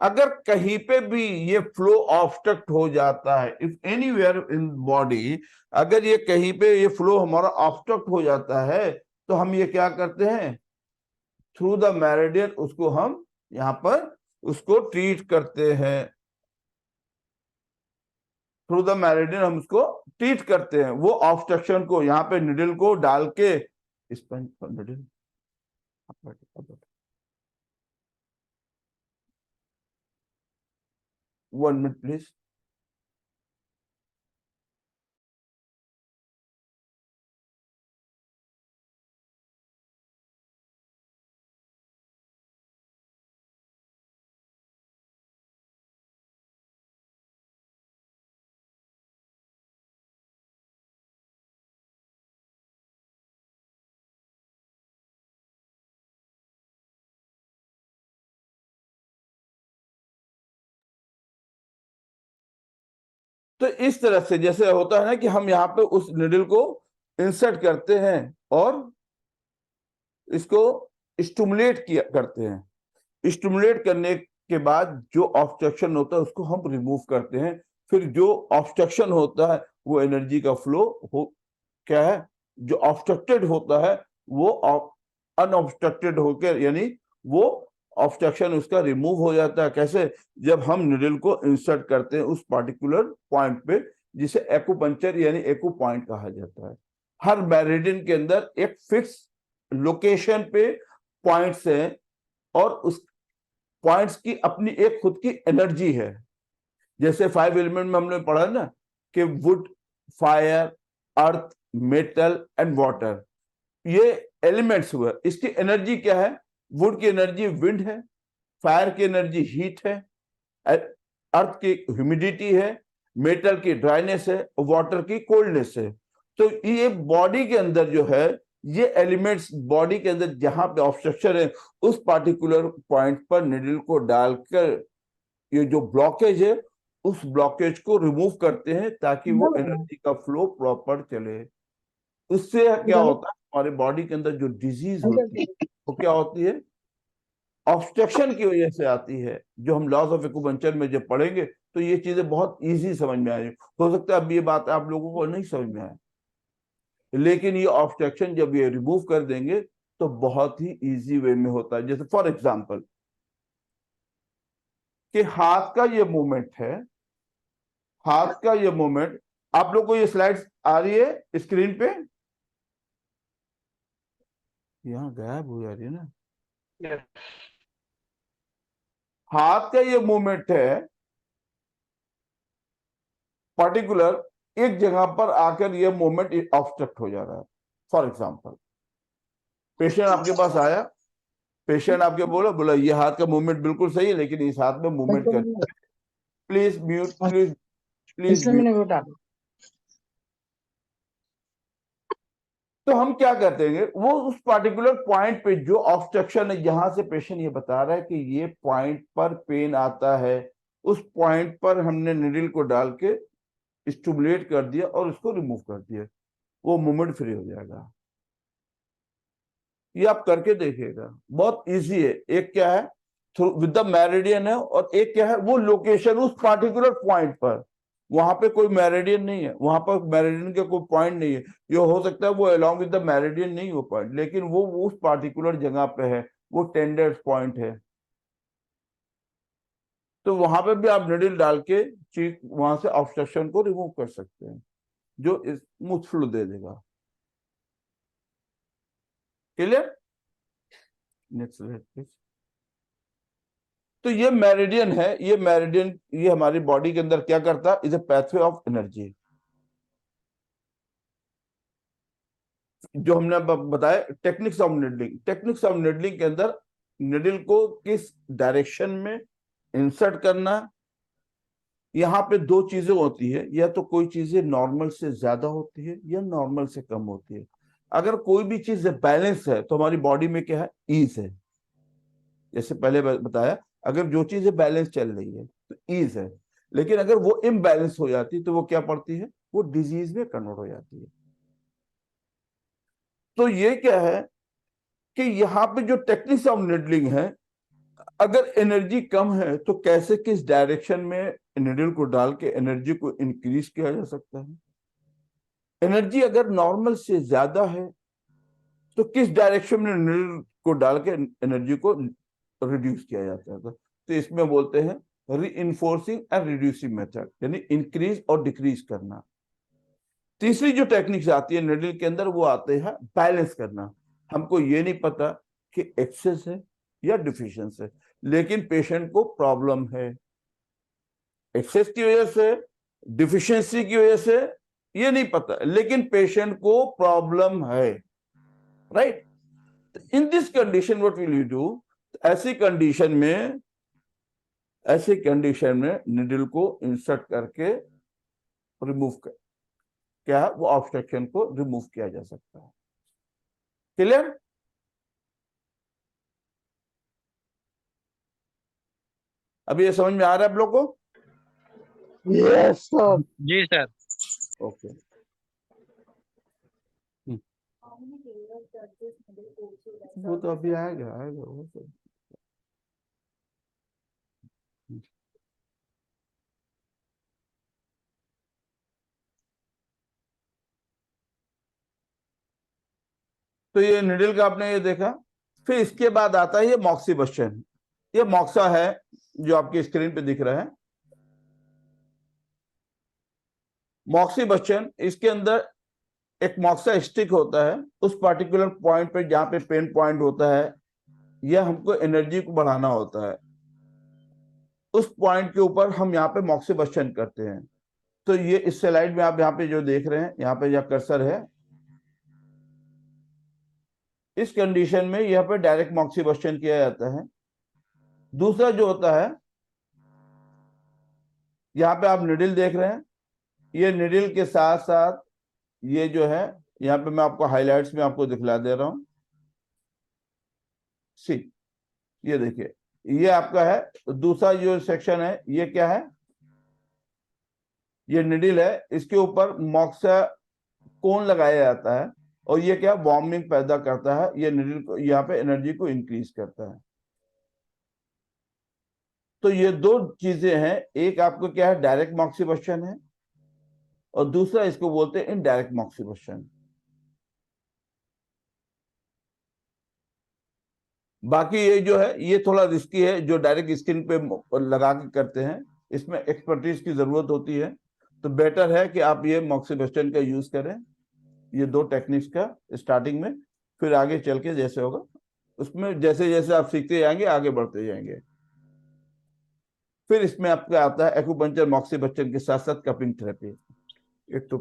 अगर कहीं पे भी ये फ्लो ऑब्स्ट्रक्ट हो जाता है, इफ एनीवेयर इन बॉडी अगर ये कहीं पे ये फ्लो हमारा ऑब्स्ट्रक्ट हो जाता है, तो हम ये क्या करते हैं, थ्रू द मेरिडियन उसको हम यहां पर उसको ट्रीट करते हैं, थ्रू द मेरिडियन हम उसको ट्रीट करते हैं। वो ऑब्स्ट्रक्शन को यहाँ पे निडल को डाल के इस पर निडल 1 मिनट प्लीज। तो इस तरह से जैसे होता है ना कि हम यहाँ पे उस निडल को इंसर्ट करते हैं और इसको स्टिमुलेट किया करते हैं। स्टिमुलेट करने के बाद जो ऑब्स्ट्रक्शन होता है उसको हम रिमूव करते हैं। फिर जो ऑब्स्ट्रक्शन होता है वो एनर्जी का फ्लो हो क्या है, जो ऑब्स्ट्रक्टेड होता है वो अनऑब्स्ट्रक्टेड होकर यानी वो ऑब्स्ट्रक्शन उसका रिमूव हो जाता है। कैसे? जब हम निडल को इंसर्ट करते हैं उस पार्टिकुलर पॉइंट पे, जिसे एक्यूपंक्चर यानी एक्यू पॉइंट कहा जाता है। हर मेरिडियन के अंदर एक फिक्स लोकेशन पे पॉइंट्स हैं और उस पॉइंट्स की अपनी एक खुद की एनर्जी है। जैसे 5 एलिमेंट में हमने पढ़ा ना कि would, fire, earth, metal and water, ये एलिमेंट्स हुए। इसकी एनर्जी क्या है? वुड की एनर्जी विंड है, फायर की एनर्जी हीट है, अर्थ की ह्यूमिडिटी है, मेटल की ड्राइनेस है, वाटर की कोल्डनेस है। तो ये बॉडी के अंदर जो है ये एलिमेंट्स बॉडी के अंदर जहां पे ऑब्स्ट्रक्शन है उस पार्टिकुलर पॉइंट पर निडल को डालकर ये जो ब्लॉकेज है उस ब्लॉकेज को रिमूव करते हैं ताकि वो एनर्जी का फ्लो प्रॉपर चले। उससे क्या होता है, हमारे बॉडी के अंदर जो डिजीज होती है वो क्या होती है, ऑब्स्ट्रक्शन की वजह से आती है। जो हम लॉज ऑफ एक्यूपंक्चर में जब पढ़ेंगे तो ये चीजें बहुत इजी समझ में आएगी। हो सकता है अब ये बात आप लोगों को नहीं समझ में आए, लेकिन ये ऑब्स्ट्रक्शन जब ये रिमूव कर देंगे तो बहुत ही इजी वे में होता है। जैसे फॉर एग्जांपल कि हाथ का ये मूवमेंट है, हाथ का ये मूवमेंट, आप लोग को ये स्लाइड्स आ रही है स्क्रीन पे? यहाँ गायब हो जा रही है ना। Yes. हाथ का ये मूवमेंट है पर्टिकुलर एक जगह पर आकर ये मूवमेंट ऑब्स्ट्रक्ट हो जा रहा है। फॉर एग्जांपल पेशेंट आपके पास आया, पेशेंट आपके बोला ये हाथ का मूवमेंट बिल्कुल सही है लेकिन इस हाथ में मूवमेंट कर, प्लीज म्यूट, प्लीज म्यूट। तो हम क्या करते हैं, वो उस पार्टिकुलर पॉइंट पे जो ऑब्स्ट्रक्शन है, जहां से पेशेंट ये बता रहा है कि ये पॉइंट पर पेन आता है, उस पॉइंट पर हमने निडल को डाल के स्टिमुलेट कर दिया और उसको रिमूव कर दिया, वो मूवमेंट फ्री हो जाएगा। ये आप करके देखिएगा, बहुत इजी है। एक क्या है विद द मेरिडियन है और एक क्या है वो लोकेशन उस पार्टिकुलर पॉइंट पर, वहां पे कोई मेरिडियन नहीं है, वहां पर मेरिडियन का कोई पॉइंट नहीं है। ये हो सकता है वो अलोंग विद द मेरिडियन नहीं हो पॉइंट, लेकिन वो उस पार्टिकुलर जगह पे है, वो टेंडर पॉइंट है। तो वहां पे भी आप निडल डाल के चीक वहां से ऑब्स्ट्रक्शन को रिमूव कर सकते हैं, जो स्मूथ फ्लो दे देगा। क्लियर? Next slide please. तो ये मेरिडियन है, ये मेरिडियन ये हमारी बॉडी के अंदर क्या करता है, is a pathway of energy. जो हमने बताया techniques of needling, techniques of needling के अंदर निडल को किस डायरेक्शन में इंसर्ट करना, यहाँ पे दो चीजें होती है, या तो कोई चीजें नॉर्मल से ज्यादा होती है या नॉर्मल से कम होती है। अगर कोई भी चीज बैलेंस है तो हमारी बॉडी में क्या है, ईज है। जैसे पहले बताया, अगर जो चीजें बैलेंस चल रही है तो ईज है, लेकिन अगर वो इम्बैलेंस हो जाती है तो वो क्या पड़ती है, वो डिजीज में कन्वर्ट हो जाती है। तो ये क्या है कि यहाँ पे जो टेक्निक्स ऑफ निडलिंग है, अगर एनर्जी कम है तो कैसे किस डायरेक्शन में निडल को डाल के एनर्जी को इंक्रीज किया जा सकता है। एनर्जी अगर नॉर्मल से ज्यादा है तो किस डायरेक्शन में निडल को डाल के एनर्जी को रिड्यूस किया जाता है। तो इसमें बोलते हैं रीइंफोर्सिंग एंड रिड्यूसिंग मेथड, यानी इंक्रीज और डिक्रीज करना। तीसरी जो टेक्निक्स आती है निडल के अंदर, वो आते हैं बैलेंस करना। हमको ये नहीं पता कि एक्सेस है या डिफिशियंस है, लेकिन पेशेंट को प्रॉब्लम है, एक्सेस की वजह से, डिफिशियंसी की वजह से, ये नहीं पता, लेकिन पेशेंट को प्रॉब्लम है, right. In this condition what will you do, ऐसी कंडीशन में निडल को इंसर्ट करके रिमूव कर, क्या वो ऑब्स्ट्रक्शन को रिमूव किया जा सकता है। क्लियर? अभी ये समझ में आ रहा है आप लोग को? Yes, sir. जी सर। ओके। वो तो अभी आएगा वो तो। तो ये निडल का आपने ये देखा। फिर इसके बाद आता है ये मॉक्सिबस्चन। ये मॉक्सा है जो आपकी स्क्रीन पे दिख रहा है। मॉक्सिबस्चन, इसके अंदर एक मॉक्सा स्टिक होता है, उस पार्टिकुलर पॉइंट पे जहां पे पेन पॉइंट होता है, यह हमको एनर्जी को बढ़ाना होता है। उस पॉइंट के ऊपर हम यहाँ पे मॉक्सिबस्चन करते हैं। तो ये इस स्लाइड में आप यहाँ पे जो देख रहे हैं, यहाँ पे जो कर्सर है, इस कंडीशन में यहाँ पे डायरेक्ट मॉक्सिबस्चन किया जाता है। दूसरा जो होता है, यहाँ पे आप निडल देख रहे हैं, ये निडल के साथ साथ ये जो है, यहाँ पे मैं आपको हाइलाइट्स में आपको दिखला दे रहा हूं। सी, ये देखिए, ये आपका है। दूसरा जो सेक्शन है, ये क्या है, ये निडल है, इसके ऊपर मॉक्सा कोन लगाया जाता है, और ये क्या वार्मिंग पैदा करता है, ये निडल को यहाँ पे एनर्जी को इंक्रीज करता है। तो ये दो चीजें हैं, एक आपको क्या है, डायरेक्ट मॉक्सिबस्चन है, और दूसरा इसको बोलते हैं इनडायरेक्ट मॉक्सिबस्चन। बाकी ये जो है, ये थोड़ा रिस्की है, जो डायरेक्ट स्किन पे लगा के करते हैं, इसमें एक्सपर्टीज की जरूरत होती है। तो बेटर है कि आप ये मॉक्सिबस्चन का यूज करें, ये दो टेक्निक्स का स्टार्टिंग में, फिर आगे चल के जैसे होगा उसमें, जैसे जैसे आप सीखते जाएंगे आगे बढ़ते जाएंगे। फिर इसमें आपका आता है एक्यूपंक्चर मॉक्सिबस्चन के साथ साथ कपिंग थेरेपी। एक तो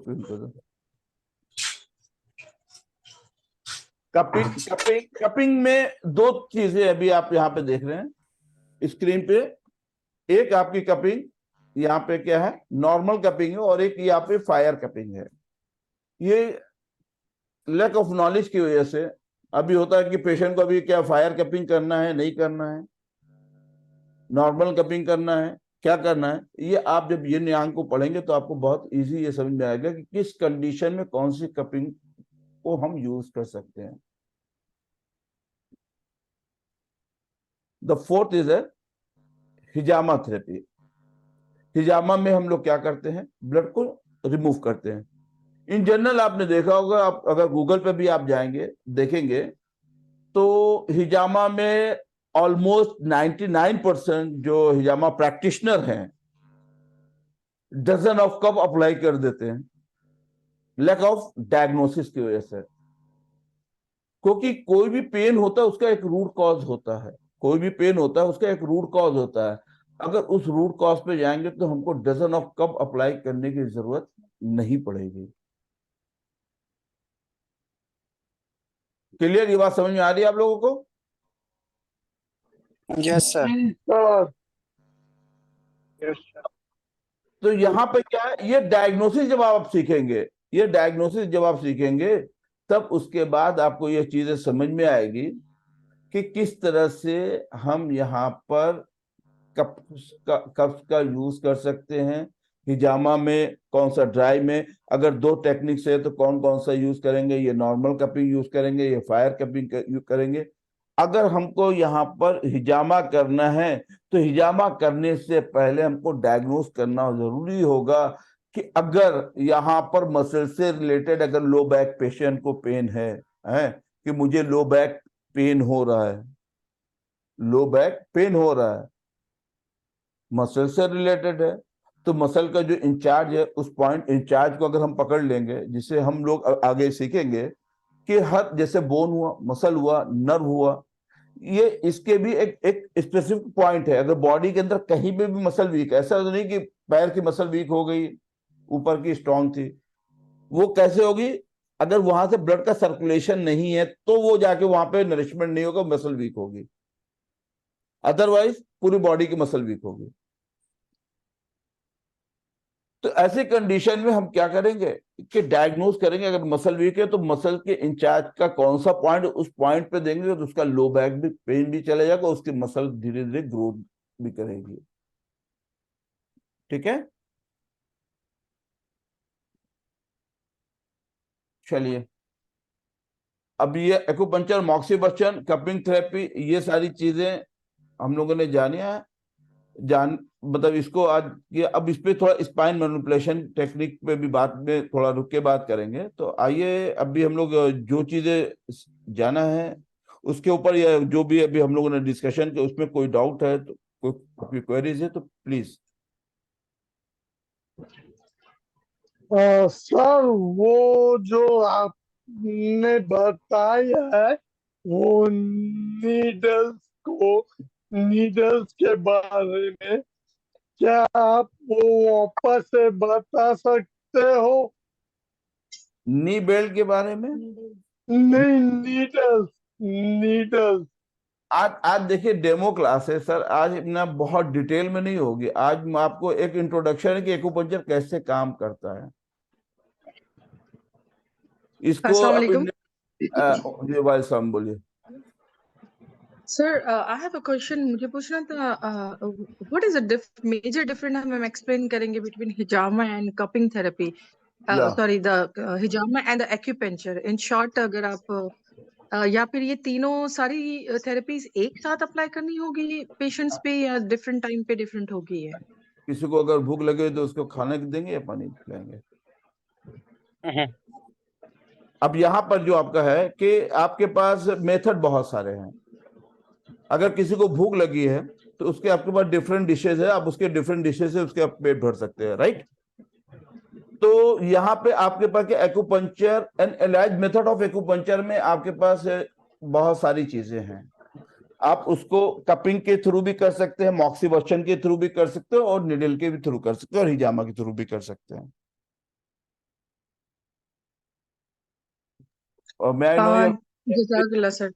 कपिंग में दो चीजें अभी आप यहाँ पे देख रहे हैं स्क्रीन पे। एक आपकी कपिंग यहाँ पे क्या है, नॉर्मल कपिंग है, और एक यहाँ पे फायर कपिंग है। ये लैक ऑफ नॉलेज की वजह से अभी होता है कि पेशेंट को अभी क्या फायर कपिंग करना है, नहीं करना है, नॉर्मल कपिंग करना है, क्या करना है। ये आप जब ये न्यांग को पढ़ेंगे तो आपको बहुत इजी ये समझ में आएगा कि किस कंडीशन में कौन सी कपिंग को हम यूज कर सकते हैं। द फोर्थ इज ए हिजामा थेरेपी। हिजामा में हम लोग क्या करते हैं, ब्लड को रिमूव करते हैं। इन जनरल आपने देखा होगा, आप अगर गूगल पे भी आप जाएंगे देखेंगे तो हिजामा में ऑलमोस्ट 99% जो हिजामा प्रैक्टिशनर हैं डजन ऑफ कप अप्लाई कर देते हैं, लैक ऑफ डायग्नोसिस की वजह से। क्योंकि कोई भी पेन होता है उसका एक रूट कॉज होता है, कोई भी पेन होता है उसका एक रूट कॉज होता है। अगर उस रूट कॉज पे जाएंगे तो हमको डजन ऑफ कप अप्लाई करने की जरूरत नहीं पड़ेगी। क्लियर? ये बात समझ में आ रही है आप लोगों को? Yes sir. तो यहाँ पे क्या है, ये डायग्नोसिस जब आप सीखेंगे, ये डायग्नोसिस जब आप सीखेंगे तब उसके बाद आपको ये चीजें समझ में आएगी कि किस तरह से हम यहाँ पर कप्स का यूज कर सकते हैं। हिजामा में कौन सा, ड्राई में अगर दो टेक्निक्स है तो कौन कौन सा यूज करेंगे, ये नॉर्मल कपिंग यूज करेंगे, ये फायर कपिंग यूज करेंगे। अगर हमको यहाँ पर हिजामा करना है तो हिजामा करने से पहले हमको डायग्नोस करना जरूरी होगा कि अगर यहाँ पर मसल से रिलेटेड अगर लो बैक पेशेंट को पेन है कि मुझे लो बैक पेन हो रहा है, लो बैक पेन हो रहा है, मसल से रिलेटेड है, तो मसल का जो इंचार्ज है उस पॉइंट इंचार्ज को अगर हम पकड़ लेंगे, जिसे हम लोग आगे सीखेंगे कि हर जैसे बोन हुआ, मसल हुआ, नर्व हुआ, ये इसके भी एक स्पेसिफिक पॉइंट है। अगर बॉडी के अंदर कहीं पे भी मसल वीक है, ऐसा तो नहीं कि पैर की मसल वीक हो गई, ऊपर की स्ट्रांग थी, वो कैसे होगी? अगर वहां से ब्लड का सर्कुलेशन नहीं है तो वो जाके वहां पे नरिशमेंट नहीं होगा, मसल वीक होगी, अदरवाइज पूरी बॉडी की मसल वीक होगी। तो ऐसे कंडीशन में हम क्या करेंगे कि डायग्नोज करेंगे, अगर मसल वीक है तो मसल के इंचार्ज का कौन सा पॉइंट, उस पॉइंट पे देंगे तो उसका लो बैक भी पेन भी चला जाएगा, उसकी मसल धीरे धीरे ग्रोथ भी करेगी। ठीक है, चलिए अब ये एक्यूपंक्चर, मॉक्सीबस्चन, कपिंग थेरेपी, ये सारी चीजें हम लोगों ने जानी है, मतलब इसको आज ये, अब इस पे थोड़ा स्पाइन मैनिपुलेशन टेक्निक पे भी बात में थोड़ा रुक के बात करेंगे। तो आइए अभी हम लोग जो चीजें जाना है उसके ऊपर, या जो भी अभी हम लोगों ने डिस्कशन किया उसमें कोई डाउट है तो, कोई क्वेरीज है तो प्लीज। सर वो जो आपने बताया है वो नीडल्स के बारे में, क्या आप वो वापस से बता सकते हो? नी बेल्ट के बारे में नहीं, नीडल्स। आज देखिए डेमो क्लास है सर, आज ना बहुत डिटेल में नहीं होगी। आज मैं आपको एक इंट्रोडक्शन है कि एक्यूपंक्चर कैसे काम करता है, इसको अस्सलाम अब वालेकुम। जी भाई साहब बोलिए। Sir I have a question, मुझे पूछना था what is the major difference हम एक्सप्लेन करेंगे बिटवीन हिजामा एंड कपिंग थेरेपी, या सॉरी द हिजामा and the acupuncture in short. अगर आप या फिर ये तीनों सारी थेरेपीज एक साथ अप्लाई करनी होगी पेशेंट्स पे या डिफरेंट टाइम पे डिफरेंट होगी है? किसी को अगर भूख लगे तो उसको खाने देंगे या पानी पिलाएंगे। अब यहाँ पर जो आपका है कि आपके पास मेथड बहुत सारे हैं। अगर किसी को भूख लगी है तो उसके आपके पास डिफरेंट डिशेज है, आप उसके डिफरेंट डिशेज से उसके आप पेट भर सकते हैं, राइट। तो यहाँ पे आपके पास acupuncture and allies method of acupuncture में आपके पास बहुत सारी चीजें हैं। आप उसको कपिंग के थ्रू भी कर सकते हैं, मॉक्सीबस्चन के थ्रू भी कर सकते हो, और निडल के भी थ्रू कर सकते हो, और हिजामा के थ्रू भी कर सकते हैं। और मैं आई नो जज़ाकल्लाह सर।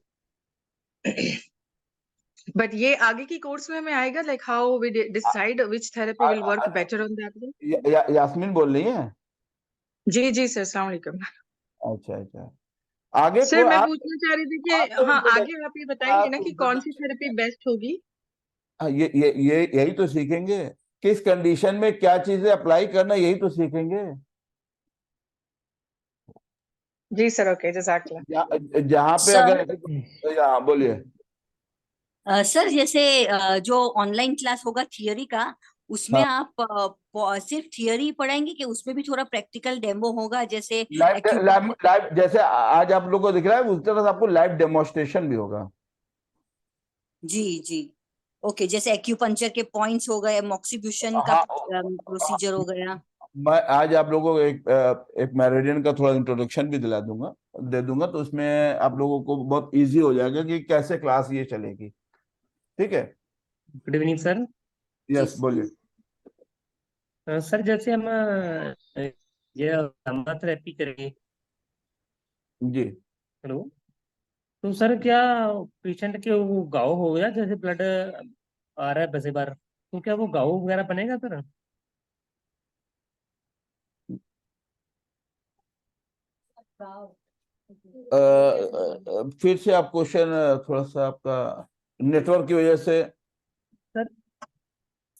बट ये आगे की कोर्स में हमें आएगा, like how we decide which therapy will work better on that one? Yasmin बोल रही है। जी जी सर, अस्सलाम वालेकुम। अच्छा अच्छा, आगे सर को मैं आप पूछना चाह रही थी कि हाँ, आगे आप ये बताएंगे ना आप कि कौन सी थेरेपी बेस्ट होगी? ये यही तो सीखेंगे, किस कंडीशन में क्या चीजें अप्लाई करना, यही तो सीखेंगे। जी सर, ओके, जज़ाकल्लाह। जहाँ पे सर अगर, हाँ बोलिए। सर जैसे जो ऑनलाइन क्लास होगा थियरी का, उसमें हाँ, आप सिर्फ थियरी पढ़ाएंगे कि उसमें भी थोड़ा प्रैक्टिकल डेमो होगा, जैसे लाइव जैसे आज आप लोगों को दिख रहा है उस तरह से आपको लाइव डेमोन्स्ट्रेशन भी होगा। जी जी, ओके, जैसे एक्यूपंक्चर के पॉइंट्स हो गए, मॉक्सीब्यूशन का हाँ, प्रोसीजर हो गया। मैं आज आप लोगों को एक मेरिडियन का थोड़ा इंट्रोडक्शन भी दे दूंगा, तो उसमें आप लोगों को बहुत इजी हो जाएगा कि कैसे क्लास ये चलेगी। ठीक है, गुड इवनिंग सर। यस बोलिए। सर जैसे हम ये लंबा थेरेपी करेंगे, जी, हेलो, तो सर क्या पेशेंट के वो घाव हो गया, जैसे ब्लड आ रहा है बसे बार, तो क्या वो घाव वगैरह बनेगा सर? फिर से आप क्वेश्चन थोड़ा सा आपका नेटवर्क की वजह से। सर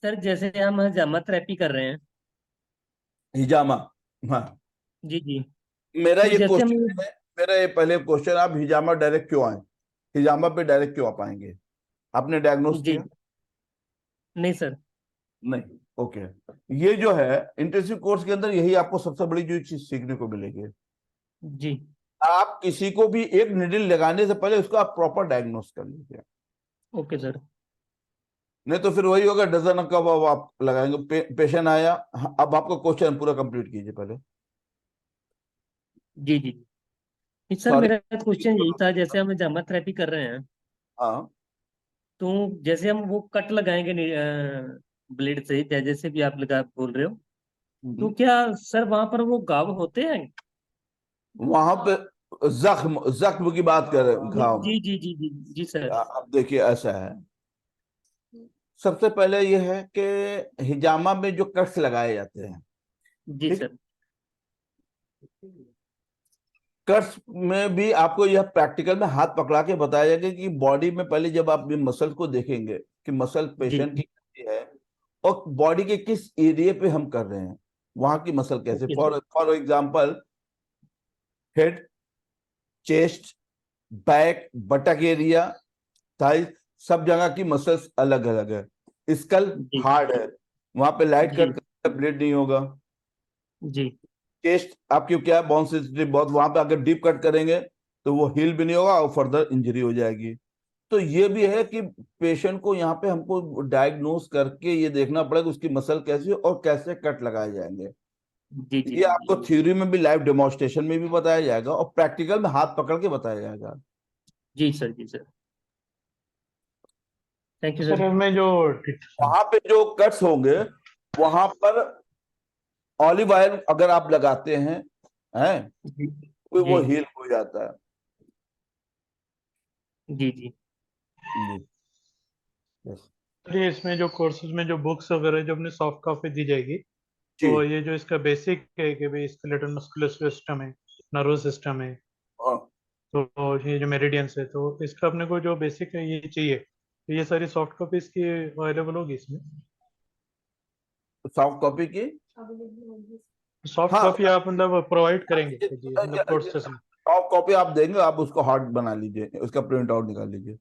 सर जैसे हम हजामा थेरेपी कर रहे हैं। हिजामा, हाँ जी जी। मेरा तो ये जैसे हम क्वेश्चन है, मेरा ये पहले क्वेश्चन, आप हिजामा डायरेक्ट क्यों आए, हिजामा पे डायरेक्ट क्यों आ पाएंगे, आपने डायग्नोस जी किया? नहीं सर। नहीं, ओके। ये जो है इंटेंसिव कोर्स के अंदर यही आपको सबसे बड़ी जो चीज सीखने को मिलेगी, जी आप किसी को भी एक निडल लगाने से पहले उसको आप प्रॉपर डायग्नोस कर लीजिए, ओके सर। नहीं तो फिर वही होगा डजन कब अब आप लगाएंगे। पेशेंट आया, हाँ, अब आपका क्वेश्चन पूरा कंप्लीट कीजिए पहले। जी जी जी सर, सॉरी। मेरा क्वेश्चन यही था, जैसे हम हजामा थेरेपी कर रहे हैं हाँ तो जैसे हम वो कट लगाएंगे ब्लेड से, जैसे भी आप लगा बोल रहे हो, तो क्या सर वहां पर वो घाव होते हैं? वहां पे जख्म, जख्म की बात कर रहे हैं, घाव में। जी जी जी जी जी सर। अब देखिए ऐसा है, सबसे पहले यह है कि हिजामा में जो कट्स लगाए जाते हैं, जी ठीक, सर। कट्स में भी आपको यह प्रैक्टिकल में हाथ पकड़ा के बताया जाएगा कि बॉडी में पहले जब आप ये मसल को देखेंगे कि मसल जी पेशेंट की कैसी है और बॉडी के किस एरिया पे हम कर रहे हैं, वहां की मसल कैसे, okay sir. For example head, chest, back, buttock area, thigh, सब जगह की मसल्स अलग अलग है। स्कल जी हार्ड है, वहां पे लाइट जी कट ब्लेड नहीं होगा। जी चेस्ट आपकी क्या है, बोन सेंसिटिव बहुत, वहां पे अगर डीप कट करेंगे तो वो हील भी नहीं होगा और फर्दर इंजरी हो जाएगी। तो ये भी है कि पेशेंट को यहाँ पे हमको डायग्नोस करके ये देखना पड़ेगा उसकी मसल कैसी है और कैसे कट लगाए जाएंगे। जी जी ये आपको थ्योरी में भी, लाइव डेमोन्स्ट्रेशन में भी बताया जाएगा और प्रैक्टिकल में हाथ पकड़ के बताया जाएगा। जी सर। जी sir, thank you sir sir. हमें जो वहां पे जो कट्स होंगे वहां पर ऑलिव ऑयल अगर आप लगाते हैं जी तो वो जी हील हो जाता है। जी जी जी, yes, ये इसमें जो कोर्सेज में जो बुक्स वगैरह जो अपने सॉफ्ट कॉपी दी जाएगी, जी, तो ये जो इसका बेसिक है कि भाई स्केलेटल मस्कुलर सिस्टम है, नर्वस सिस्टम है, हाँ, तो ये जो मेरिडियंस है, तो इसका अपने को जो बेसिक है ये चाहिए, तो ये सारी सॉफ्ट कॉपी इसकी अवेलेबल होगी इसमें? सॉफ्ट कॉपी की, सॉफ्ट हाँ, कॉपी आप मतलब प्रोवाइड करेंगे जी मतलब कोर्सेज में? सॉफ्ट कॉपी आप देंगे, आप उसको हार्ड बना लीजिए, उसका प्रिंट आउट निकाल लीजिए।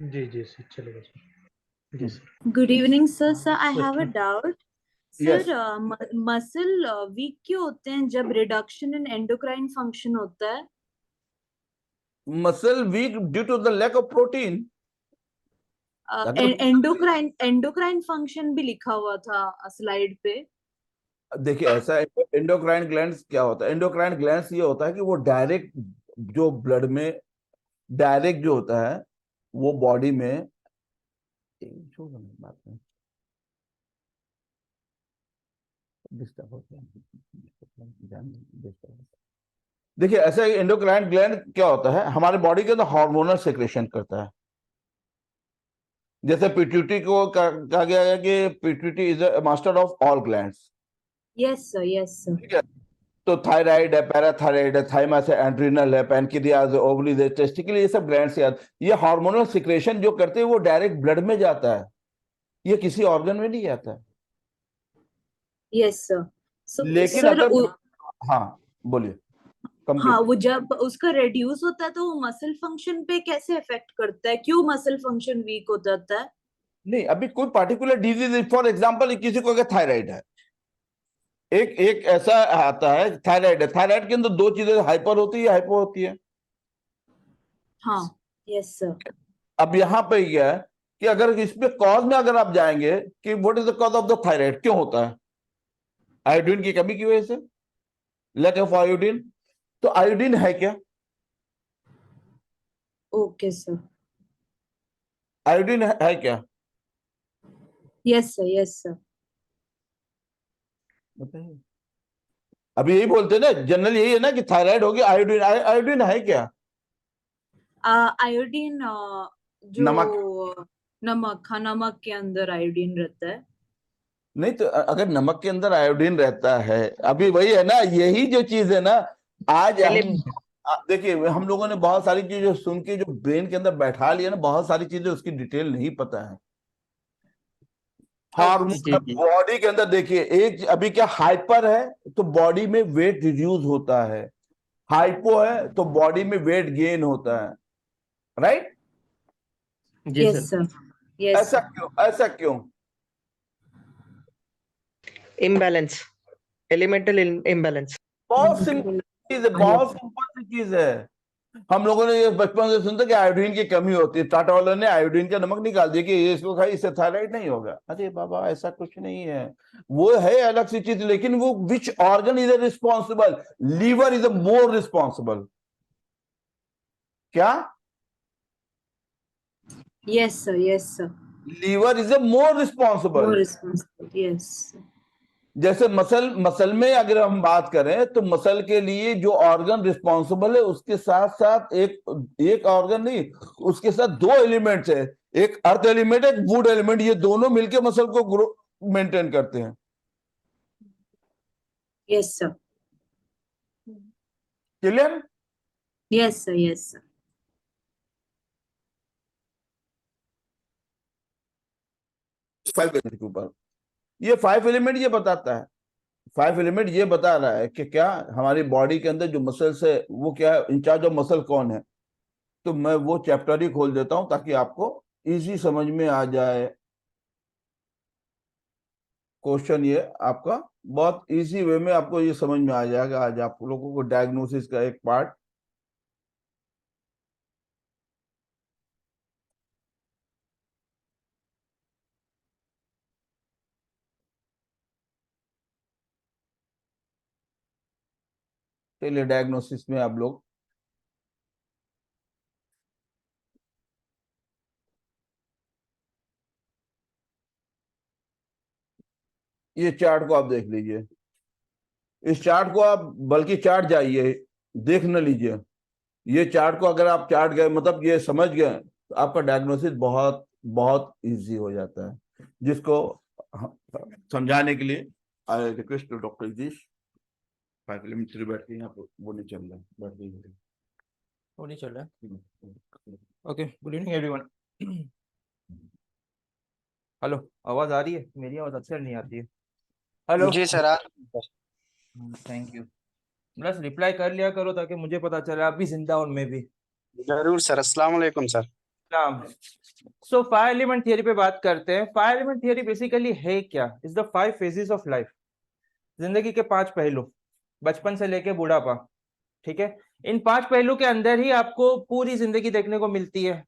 जी जी सर, चलेगा सर। जी sir. Good evening, sir. Sir, I have a Okay. doubt. Yes. Sir, muscle weak क्यों होते हैं जब reduction in endocrine function होता है? Muscle weak due to the lack of protein. endocrine function भी लिखा हुआ था स्लाइड पे। देखिए ऐसा है, एंडोक्राइन ग्लैंड्स क्या होता है, एंडोक्राइन ग्लैंड्स ये होता है कि वो डायरेक्ट जो ब्लड में डायरेक्ट जो होता है वो बॉडी में, डिस्टर्ब होता है। देखिए ऐसा एंडोक्राइन ग्लैंड क्या होता है, हमारे बॉडी के अंदर हार्मोनल सेक्रेशन करता है। जैसे पिट्यूटरी को कहा गया है कि pituitary is a master of all glands. Yes sir, yes sir. ठीक है, तो थायराइड है, पैराथायराइड है, थाइमस है, एड्रिनल है, पैनक्रियाज है, ओवरीज है, टेस्टिकल, ये सब ग्लैंड्स याद, ये हार्मोनल सिक्रेशन जो करते हैं वो डायरेक्ट ब्लड में जाता है, ये किसी ऑर्गन में नहीं जाता है। Yes sir. So लेकिन sir, अगर, हाँ बोलिए, हाँ वो जब उसका रेड्यूस होता है तो वो मसल फंक्शन पे कैसे इफेक्ट करता है? क्यों मसल फंक्शन वीक हो जाता है? नहीं, अभी कोई पार्टिकुलर डिजीज, फॉर एग्जांपल किसी को अगर थायराइड है, एक ऐसा आता है थायराइड है, थायराइड के अंदर दो चीजें हाइपर होती है, हाइपो होती है। हाँ, यस सर। अब यहाँ पे क्या है कि अगर इसमें कॉज में अगर आप जाएंगे कि what is the cause of the thyroid, क्यों होता है, आयोडीन की कमी की वजह से, लैक ऑफ आयोडीन। तो आयोडीन है क्या, ओके सर। आयोडीन है क्या, यस सर, यस सर। बताइए। अभी यही बोलते हैं ना, जनरल यही है ना कि थायराइड होगी, आयोडीन, आयोडीन है क्या, आयोडीन जो नमक, हाँ नमक के अंदर आयोडीन रहता है। नहीं तो अगर नमक के अंदर आयोडीन रहता है, अभी वही है ना, यही जो चीज है ना, आज हम देखिए हम लोगों ने बहुत सारी चीजें सुन के जो ब्रेन के अंदर बैठा लिया ना, बहुत सारी चीजें उसकी डिटेल नहीं पता है। हार्मोन जी जी बॉडी के अंदर देखिए, एक अभी क्या हाइपर है तो बॉडी में वेट रिड्यूस होता है, हाइपो है तो बॉडी में वेट गेन होता है, राइट? जी yes सर। sir yes ऐसा sir. क्यों, ऐसा क्यों? Imbalance, elemental imbalance. बहुत सिंपल चीज है, बहुत सिंपल सी चीज है। हम लोगों ने ये बचपन से सुनते कि आयोडीन की कमी होती है, टाटा वालों ने आयोडीन का नमक निकाल दिया कि ये इसको खाई इससे थायराइड नहीं होगा। अरे बाबा ऐसा कुछ नहीं है, वो है अलग सी चीज, लेकिन वो which organ is responsible? Liver is a more responsible. क्या? yes sir yes sir. Liver is a more More responsible. responsible yes sir. जैसे मसल में अगर हम बात करें तो मसल के लिए जो ऑर्गन रिस्पॉन्सिबल है उसके साथ साथ एक ऑर्गन नहीं, उसके साथ दो एलिमेंट्स है, एक अर्थ एलिमेंट एक वुड एलिमेंट, ये दोनों मिलके मसल को ग्रो मेंटेन करते हैं। yes sir clear? yes sir yes sir. Five element के ऊपर ये फाइव एलिमेंट ये बताता है, फाइव एलिमेंट ये बता रहा है कि क्या हमारी बॉडी के अंदर जो मसल्स है वो क्या है, इंचार्ज ऑफ मसल कौन है। तो मैं वो चैप्टर ही खोल देता हूं ताकि आपको इजी समझ में आ जाए। क्वेश्चन ये आपका बहुत इजी वे में आपको ये समझ में आ जाएगा। आज आप लोगों को डायग्नोसिस का एक पार्ट चलिए, डायग्नोसिस में आप लोग ये चार्ट को आप देख लीजिए, इस चार्ट को आप बल्कि चार्ट जाइए देख न लीजिए, ये चार्ट को अगर आप चार्ट गए मतलब ये समझ गए तो आपका डायग्नोसिस बहुत बहुत इजी हो जाता है। जिसको समझाने के लिए I request to doctor Jagdish 5 kilometre बैठ के यहाँ पर वो नहीं चल रहा, बैठ गई वो नहीं चल रहा है। Okay, good evening everyone. Hello, आवाज आ रही है? मेरी आवाज अक्सर नहीं आती है। हेलो जी सर। Thank you. बस रिप्लाई कर लिया करो ताकि मुझे पता चले आप भी जिंदा हो, मैं भी। जरूर सर। अस्सलाम वालेकुम सर। सो 5 एलिमेंट थियरी पे बात करते हैं। 5 एलिमेंट थियरी बेसिकली है क्या? Is the 5 phases of life, जिंदगी के 5 पहलू, बचपन से लेके बुढ़ापा। ठीक है, इन 5 पहलू के अंदर ही आपको पूरी जिंदगी देखने को मिलती है।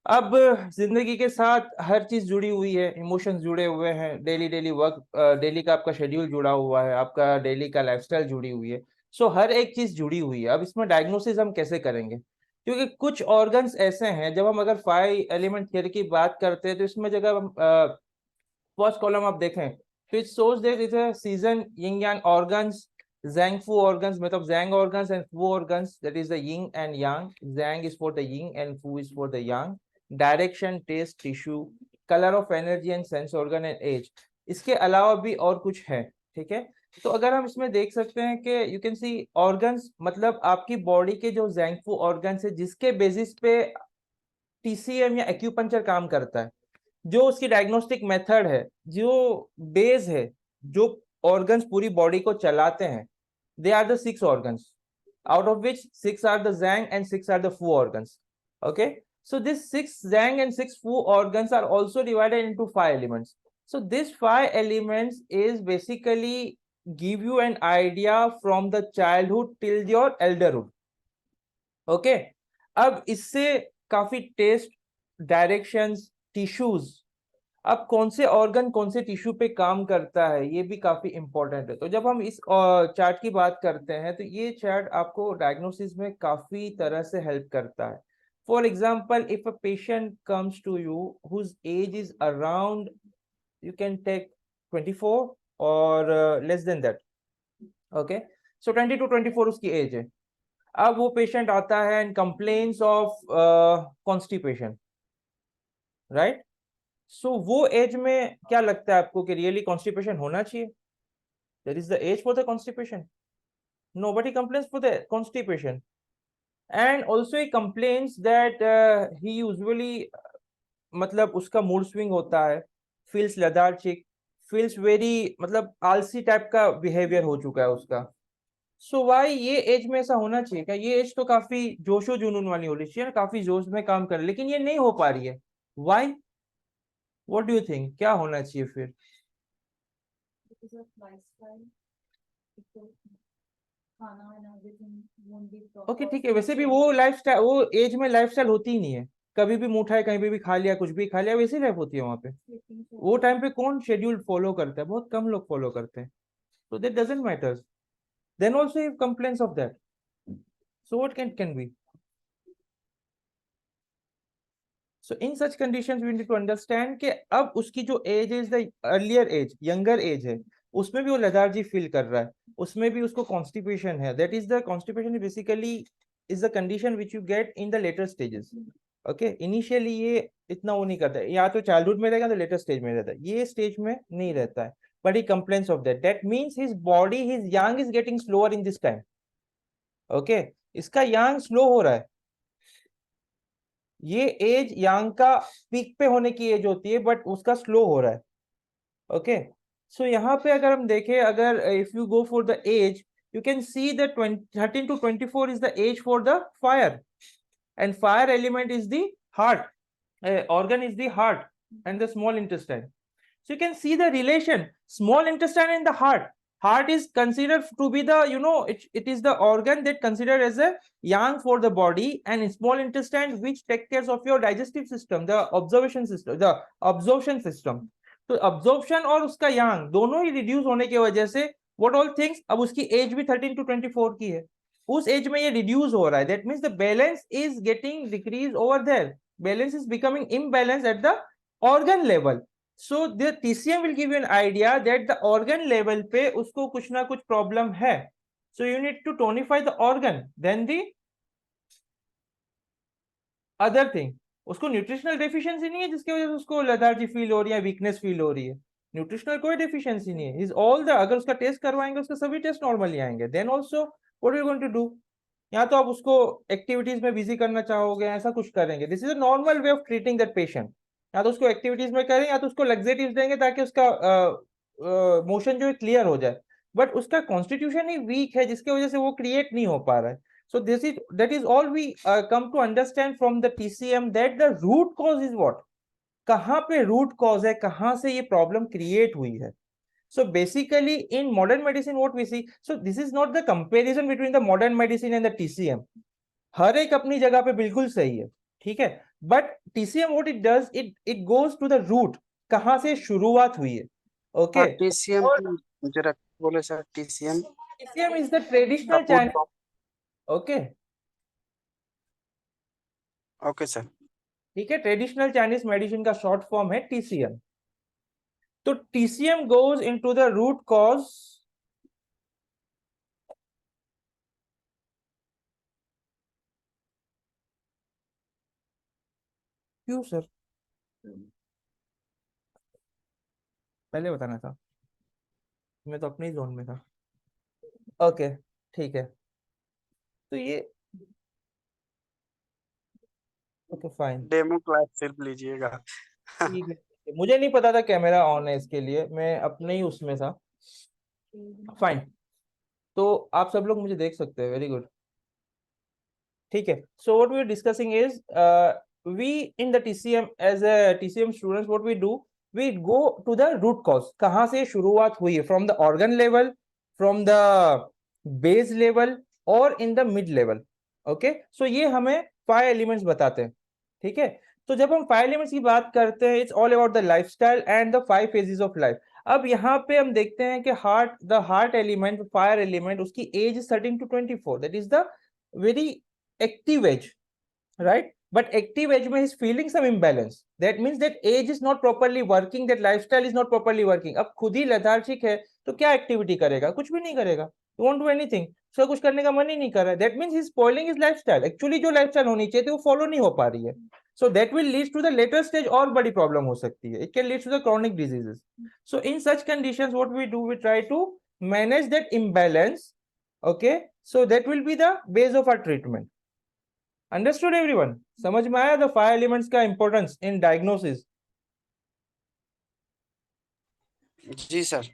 अब जिंदगी के साथ हर चीज जुड़ी हुई है, इमोशंस जुड़े हुए हैं, डेली वर्क, डेली का आपका शेड्यूल जुड़ा हुआ है, आपका डेली का लाइफस्टाइल जुड़ी हुई है। सो हर एक चीज जुड़ी हुई है। अब इसमें डायग्नोसिस हम कैसे करेंगे? क्योंकि कुछ ऑर्गन्स ऐसे हैं, जब हम अगर 5 एलिमेंट थियरी की बात करते हैं तो इसमें जगह हम फर्स्ट कॉलम आप देखें तो it shows that it's a season Ying Yang organs, Zhang Fu organs, मतलब Zhang organs and Fu organs, that is the yin and yang. Zhang is for the yin and Fu is for the yang. Direction, taste, tissue, color of energy and sense organ and age. इसके अलावा भी और कुछ है। ठीक है, तो अगर हम इसमें देख सकते हैं कि यू कैन सी ऑर्गन्स, मतलब आपकी बॉडी के जो Zhang Fu organs है जिसके बेसिस पे TCM या एक्यूपंक्चर काम करता है, जो उसकी डायग्नोस्टिक मेथड है, जो बेस है, जो ऑर्गन्स पूरी बॉडी को चलाते हैं, they are the 6 organs, out of which 6 are the Zhang and 6 are the Fu organs. Okay, so this 6 Zhang and 6 Fu organs are also divided into 5 elements. So this 5 elements is basically give you an idea from the childhood till your elderhood. Okay, अब इससे काफी test, directions, tissues, अब कौन से organ कौन से tissue पे काम करता है ये भी काफी इंपॉर्टेंट है। तो जब हम इस चार्ट की बात करते हैं तो ये चार्ट आपको डायग्नोसिस में काफी तरह से हेल्प करता है। For example, if a patient comes to you whose age is around, you can take 24 और less than that. Okay, so 20 to 24 उसकी एज है। अब वो पेशेंट आता है and complains of constipation, right? So वो एज में क्या लगता है आपको कि रियली कॉन्स्टिपेशन होना चाहिए? That is the age for the constipation. Nobody complains for the constipation. and also he complains that he usually मतलब उसका मूड स्विंग होता है, feels lethargic, feels very मतलब आलसी टाइप का बिहेवियर हो चुका है उसका. सो वाई ये एज में ऐसा होना चाहिए क्या? ये एज तो काफी जोशो जुनून वाली होनी चाहिए ना, काफी जोश में काम कर, लेकिन ये नहीं हो पा रही है. Why? What do you think, क्या होना चाहिए फिर? ओके ठीक है, वैसे भी वो लाइफस्टाइल, वो एज में लाइफस्टाइल होती ही नहीं है. कभी भी मुंह उठाए कहीं पे भी खा लिया, कुछ भी खा लिया, वैसी लाइफ होती है वहां पे. वो टाइम पे कौन शेड्यूल फॉलो करता है? बहुत कम लोग फॉलो करते हैं. So that doesn't matter. Then also he complains of that. So what can be? So in such conditions we need to understand कि अब उसकी जो age is the earlier age, younger age है, उसमें भी वो lethargy feel कर रहा है, उसमें भी उसको constipation है. That is the constipation basically is the condition which you get in the later stages. Okay, initially ये इतना वो नहीं करता है, या तो childhood में रहेगा तो later stage में रहता है, ये stage में नहीं रहता है. But he complains of that. That means his body, his yang is getting slower in this time. Okay, इसका yang slow हो रहा है. ये एज यांग का पीक पे होने की एज होती है, बट उसका स्लो हो रहा है. ओके, सो यहाँ पे अगर हम देखें, अगर if you go for the age, you can see that 13 to 24 is the age for the fire, and fire element is the heart, organ is the heart and the small intestine. So you can see the relation, small intestine and the heart. Heart is considered to be the, you know, it is the organ that considered as a yang for the body, and small intestine which takes care of your digestive system, the absorption system. तो absorption और उसका yang दोनों ही reduce होने की वजह से what all things, अब उसकी age भी 13 to 24 की है, उस age में ये reduce हो रहा है. That means the balance is getting decreased over there. Balance is becoming imbalanced at the organ level. So the TCM will give you an idea that the organ level पे उसको कुछ ना कुछ problem है. So you need to tonify the organ. Then the other thing, उसको nutritional deficiency नहीं है जिसकी वजह से उसको लेथार्जी फील हो रही है, वीकनेस फील हो रही है. न्यूट्रिशनल कोई डेफिशिएंसी नहीं है. इज ऑल द, अगर उसका टेस्ट करवाएंगे उसके सभी टेस्ट नॉर्मली आएंगे. Then also what are you going to do? या तो आप उसको एक्टिविटीज में बिजी करना चाहोगे, ऐसा कुछ करेंगे. This is a normal way of treating that patient. या तो उसको एक्टिविटीज में करें, या तो उसको लग्जेटिव्स देंगे ताकि उसका मोशन जो है क्लियर हो जाए. बट उसका कॉन्स्टिट्यूशन ही वीक है जिसकी वजह से वो क्रिएट नहीं हो पा रहा है. So that is all we come to understand from the TCM, that the root cause is what? कहाँ पे root cause है, कहाँ से ये problem create हुई है. So basically in modern medicine what we see, so this is not the comparison between the modern medicine and the TCM. हर एक अपनी जगह पे बिल्कुल सही है, ठीक है. But TCM what it does, it goes to the root, कहाँ से शुरुआत हुई है. Okay. TCM जरा बोले सर. TCM is the traditional Chinese. Okay okay sir, ठीक है. ट्रेडिशनल चाइनीज मेडिसिन का शॉर्ट फॉर्म है टीसीएम. तो TCM goes into the root cause. क्यों सर? पहले बताना था, मैं तो अपने जोन में था. ओके ठीक है. तो ये ओके फाइन, डेमो क्लास सिर्फ लीजिएगा. ठीक है. मुझे नहीं पता था कैमरा ऑन है, इसके लिए मैं अपने ही उसमें था. फाइन, तो आप सब लोग मुझे देख सकते हैं. वेरी गुड, ठीक है. So what we are discussing is we in the TCM, as a TCM students what we do, we go to the root cause. कहाँ से शुरुआत हुई है, from the organ level, from the base level और in the mid level. Okay, so ये हमें 5 elements बताते हैं, ठीक है. तो जब हम 5 एलिमेंट्स की बात करते हैं, it's all about the lifestyle and the 5 phases of life. अब यहाँ पे हम देखते हैं कि हार्ट एलिमेंट, फायर एलिमेंट, उसकी age is 13 to 24. That is the very active age, right. But active age में is feeling some imbalance. That means that age is not properly working, that lifestyle is not properly working. अब खुद ही lethargic है तो क्या activity करेगा? कुछ भी नहीं करेगा. You won't do anything. उसका कुछ करने का मन ही नहीं कर रहा है. That means he's spoiling his lifestyle. Actually जो lifestyle होनी चाहिए थी वो follow नहीं हो पा रही है. So that will lead to the later stage और बड़ी problem हो सकती है. It can lead to the chronic diseases. So in such conditions what we do, we try to manage that imbalance. Okay, so that will be the base of our treatment. Understood everyone? समझ में आया the 5 elements का importance in diagnosis? जी sir.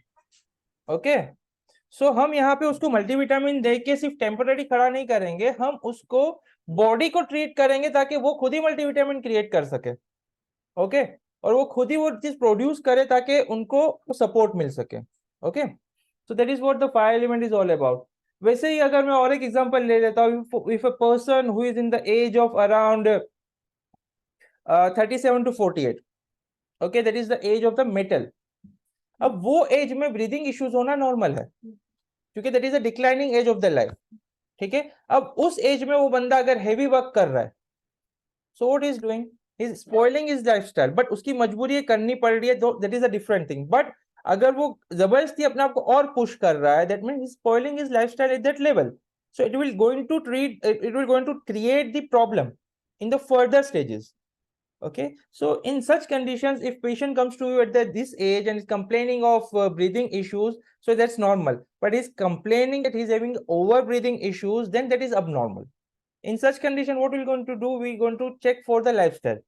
Okay, so हम यहाँ पे उसको multivitamin दे के सिर्फ टेम्पररी खड़ा नहीं करेंगे, हम उसको बॉडी को ट्रीट करेंगे ताकि वो खुद ही मल्टीविटामिन क्रिएट कर सके। ओके, और वो खुद ही वो चीज प्रोड्यूस करे ताकि उनको सपोर्ट मिल सके। Okay, so that is what the 5 element is all about. वैसे ही अगर मैं और एक एग्जांपल ले लेता हूँ, if a person who is in the age of around 37 to 48, okay, that is the age of the metal. अब वो एज में ब्रीदिंग इश्यूज होना नॉर्मल है, क्योंकि that is a declining age of the life. ठीक है, अब उस एज में वो बंदा अगर हेवी वर्क कर रहा है, so what is doing, he is spoiling his lifestyle, but उसकी मजबूरी है, करनी पड़ रही है, that is a different thing. But अगर वो जबरदस्ती अपने आप को और पुश कर रहा है, that means he is spoiling his lifestyle at that level, so it will going to create the problem in the further stages. Okay, so in such conditions, if patient comes to you at this age and is complaining of breathing issues, so that's normal. But he's complaining that he's having over breathing issues, then that is abnormal. In such condition, what we're going to do, we're going to check for the lifestyle,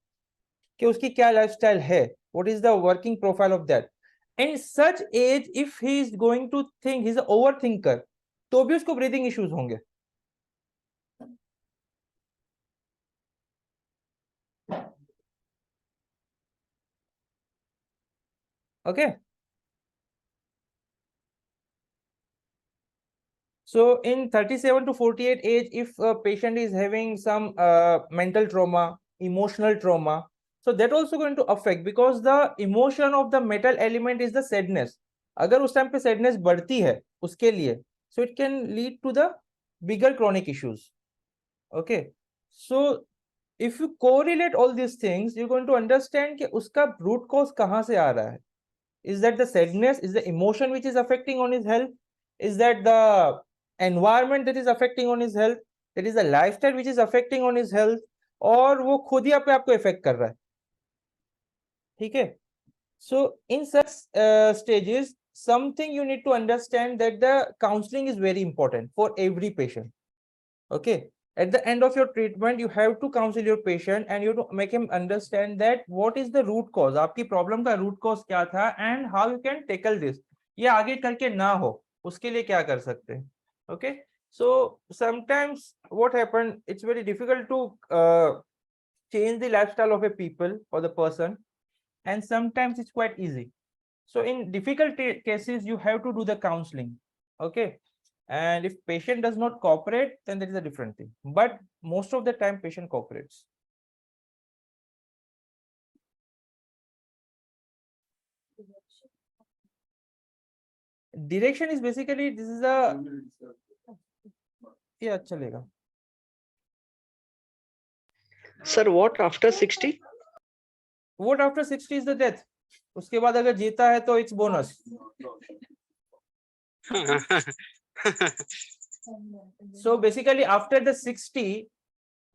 कि उसकी क्या lifestyle है, what is the working profile of that. In such age, if he is going to think, he's an overthinker, तो भी उसको breathing issues होंगे। Okay, so in 37 to 48 age, if a patient is having some mental trauma, emotional trauma, so that also going to affect, because the emotion of the metal element is the sadness. अगर उस time पे sadness बढ़ती है उसके लिए, so it can lead to the bigger chronic issues. Okay, so if you correlate all these things, you're going to understand कि उसका root cause कहाँ से आ रहा है. Is that the sadness, is the emotion which is affecting on his health, is that the environment that is affecting on his health, that is the lifestyle which is affecting on his health, और वो खुद ही अपने आप को affect कर रहा है। ठीक है, so in such stages, something you need to understand that the counseling is very important for every patient. Okay, at the end of your treatment, you have to counsel your patient and you have to make him understand that what is the root cause, आपकी problem का root cause क्या था, and how you can tackle this. ये आगे करके ना हो, उसके लिए क्या कर सकते हैं. Okay, so sometimes what happened, it's very difficult to change the lifestyle of a people or the person, and sometimes it's quite easy. So in difficult cases, you have to do the counseling. Okay, and if patient does not cooperate, then that is a different thing, but most of the time patient cooperates. Direction is basically, this is a, yeah, chalega. Sir, what after 60? What after 60 is the death. उसके बाद अगर जीता है तो it's bonus. So basically after the 60,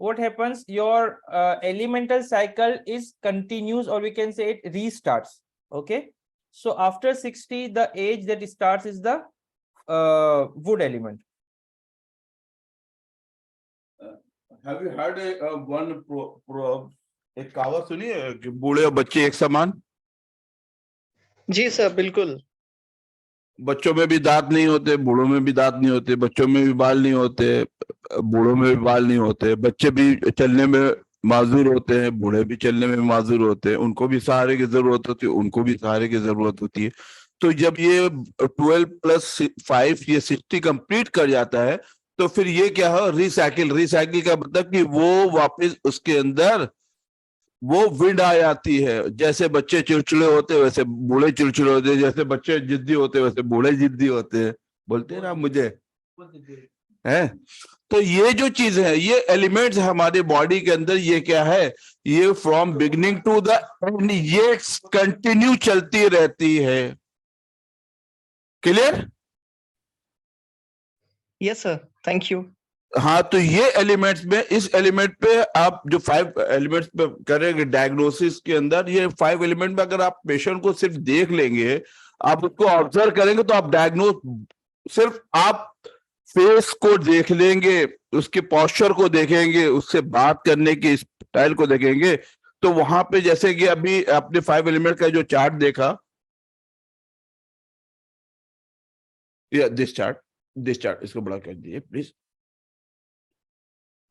what happens, your elemental cycle is continues, or we can say it restarts. Okay, so after 60, the age that starts is the wood element. Have you heard one proverb, एक कहावत सुनी है कि बूढ़े और बच्चे एक समान? जी सर, बिल्कुल। बच्चों में भी दांत नहीं होते, बूढ़ों में भी दांत नहीं होते, बच्चों में भी बाल नहीं होते, बूढ़ों में भी बाल नहीं होते, बच्चे भी चलने में माजूर होते हैं, बूढ़े भी चलने में माजूर होते हैं, उनको भी सहारे की जरूरत होती है, उनको भी सहारे की जरूरत होती है। तो जब ये 12+5 ये 60 कंप्लीट कर जाता है, तो फिर ये क्या है, रिसाइकिल का मतलब कि वो वापस उसके अंदर वो विंड आ जाती है। जैसे बच्चे चिड़चिड़े होते हैं वैसे बूढ़े चिड़चिड़े होते हैं, जैसे बच्चे जिद्दी होते हैं वैसे बूढ़े जिद्दी होते हैं। बोलते हैं ना मुझे है। तो ये जो चीज है, ये एलिमेंट्स हमारे बॉडी के अंदर, ये क्या है, ये from beginning to the end ये कंटिन्यू चलती रहती है। Clear? Yes sir, thank you. हाँ, तो ये एलिमेंट्स में, इस एलिमेंट पे आप जो 5 एलिमेंट्स पे करेंगे डायग्नोसिस के अंदर, ये 5 एलिमेंट में अगर आप पेशेंट को सिर्फ देख लेंगे, आप उसको ऑब्जर्व करेंगे, तो आप डायग्नोस, सिर्फ आप फेस को देख लेंगे, उसके पोस्चर को देखेंगे, उससे बात करने की स्टाइल को देखेंगे, तो वहां पे जैसे कि अभी आपने 5 एलिमेंट का जो चार्ट देखा, या दिस चार्ट इसको बड़ा कर दीजिए प्लीज।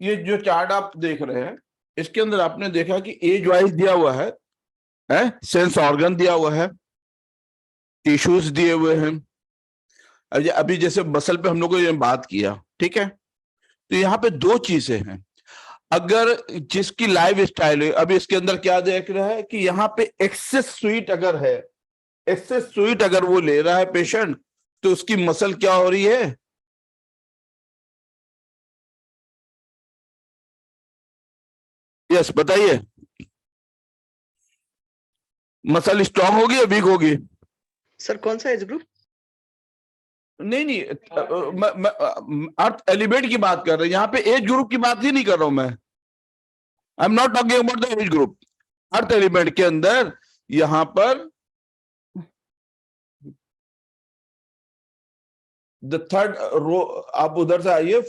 ये जो चार्ट आप देख रहे हैं, इसके अंदर आपने देखा कि एज वाइज दिया हुआ है, सेंस ऑर्गन दिया हुआ है, टिश्यूज दिए हुए हैं। अभी जैसे मसल पे हम लोगों ने बात किया, ठीक है, तो यहाँ पे 2 चीजें हैं। अगर जिसकी लाइफ स्टाइल है, अभी इसके अंदर क्या देख रहा है कि यहाँ पे एक्सेस स्वीट अगर है, एक्सेस स्वीट अगर वो ले रहा है पेशेंट, तो उसकी मसल क्या हो रही है, यस बताइए, मसल स्ट्रांग होगी या वीक होगी? सर कौन सा एज ग्रुप? नहीं, अर्थ एलिमेंट की बात कर रहे हैं, यहाँ पे एज ग्रुप की बात ही नहीं कर रहा हूं मैं। आई am not talking about the age group. Earth element के अंदर यहां पर द थर्ड रो, आप उधर से आइए,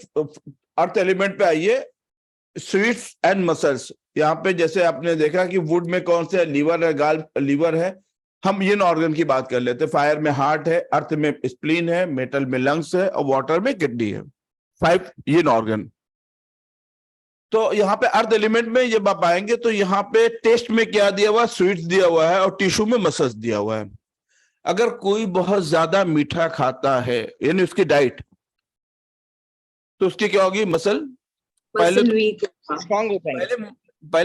अर्थ एलिमेंट पे आइए, स्वीट्स एंड मसल्स। यहाँ पे जैसे आपने देखा कि वुड में कौन से लीवर है, गाल लीवर है, हम इन ऑर्गन की बात कर लेते हैं। फायर में हार्ट है, अर्थ में स्प्लीन है, मेटल में लंग्स है, और वाटर में किडनी है। 5 इन ऑर्गन। तो यहाँ पे अर्थ एलिमेंट में जब आप आएंगे तो यहाँ पे टेस्ट में क्या दिया हुआ है, स्वीट्स दिया हुआ है, और टिश्यू में मसल्स दिया हुआ है। अगर कोई बहुत ज्यादा मीठा खाता है, यानी उसकी डाइट, तो उसकी क्या होगी, मसल पहले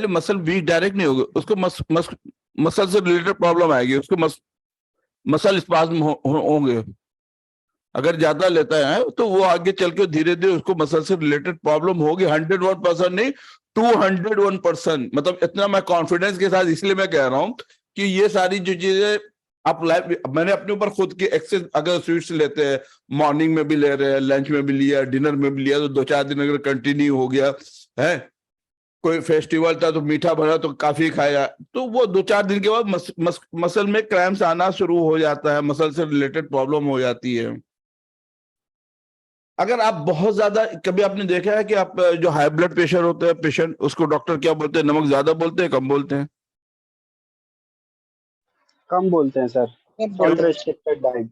मसल वीक डायरेक्ट नहीं होगी, उसको मसल से रिलेटेड प्रॉब्लम आएगी, उसको मसल स्पाज्म होंगे। अगर ज्यादा लेता है तो वो आगे चल के धीरे धीरे उसको मसल से रिलेटेड प्रॉब्लम होगी। 101% नहीं, 201%। मतलब इतना मैं कॉन्फिडेंस के साथ इसलिए मैं कह रहा हूं कि ये सारी जो चीजें आप लाइफ, मैंने अपने ऊपर खुद की एक्सेस, अगर स्वीट्स लेते हैं, मॉर्निंग में भी ले रहे हैं, लंच में भी लिया, डिनर में भी लिया, तो 2-4 दिन अगर कंटिन्यू हो गया है, कोई फेस्टिवल था तो मीठा भरा तो काफी खाया, तो वो 2-4 दिन के बाद मसल में क्रैम्प्स आना शुरू हो जाता है, मसल से रिलेटेड प्रॉब्लम हो जाती है। अगर आप बहुत ज्यादा, कभी आपने देखा है कि आप जो हाई ब्लड प्रेशर होता है पेशेंट, उसको डॉक्टर क्या बोलते हैं, नमक ज्यादा बोलते हैं, कम बोलते हैं? कम बोलते हैं सर, सॉल्ट रिस्ट्रिक्टेड डाइट।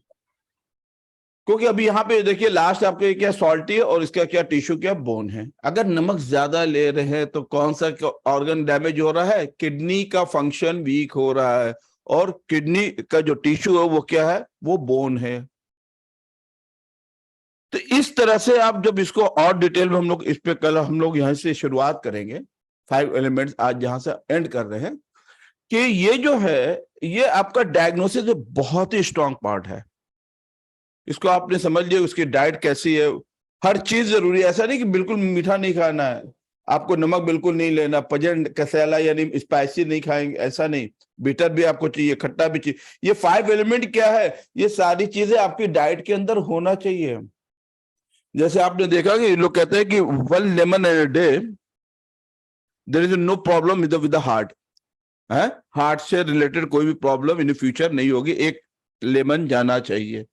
क्योंकि अभी यहाँ पे देखिए लास्ट आपके क्या सॉल्टी है और इसका क्या टिश्यू, क्या बोन है। अगर नमक ज्यादा ले रहे हैं तो कौन सा ऑर्गन डैमेज हो रहा है, किडनी का फंक्शन वीक हो रहा है, और किडनी का जो टिश्यू है वो क्या है, वो बोन है। तो इस तरह से आप जब इसको और डिटेल में, हम लोग इस पे कल हम लोग यहां से शुरुआत करेंगे, 5 एलिमेंट्स आज जहां से एंड कर रहे हैं, कि ये जो है ये आपका डायग्नोसिस बहुत ही स्ट्रांग पार्ट है। इसको आपने समझ लिया, उसकी डाइट कैसी है, हर चीज जरूरी है। ऐसा नहीं कि बिल्कुल मीठा नहीं खाना है, आपको नमक बिल्कुल नहीं लेना, पजेंट कसैला यानी स्पाइसी नहीं खाएंगे, ऐसा नहीं, बिटर भी आपको चाहिए, खट्टा भी चाहिए। ये 5 एलिमेंट क्या है, ये सारी चीजें आपकी डाइट के अंदर होना चाहिए। जैसे आपने देखा कि लोग कहते हैं कि 1 lemon in a day, there is no problem with the heart, है, हार्ट से रिलेटेड कोई भी प्रॉब्लम इन फ्यूचर नहीं होगी, एक लेमन जाना चाहिए।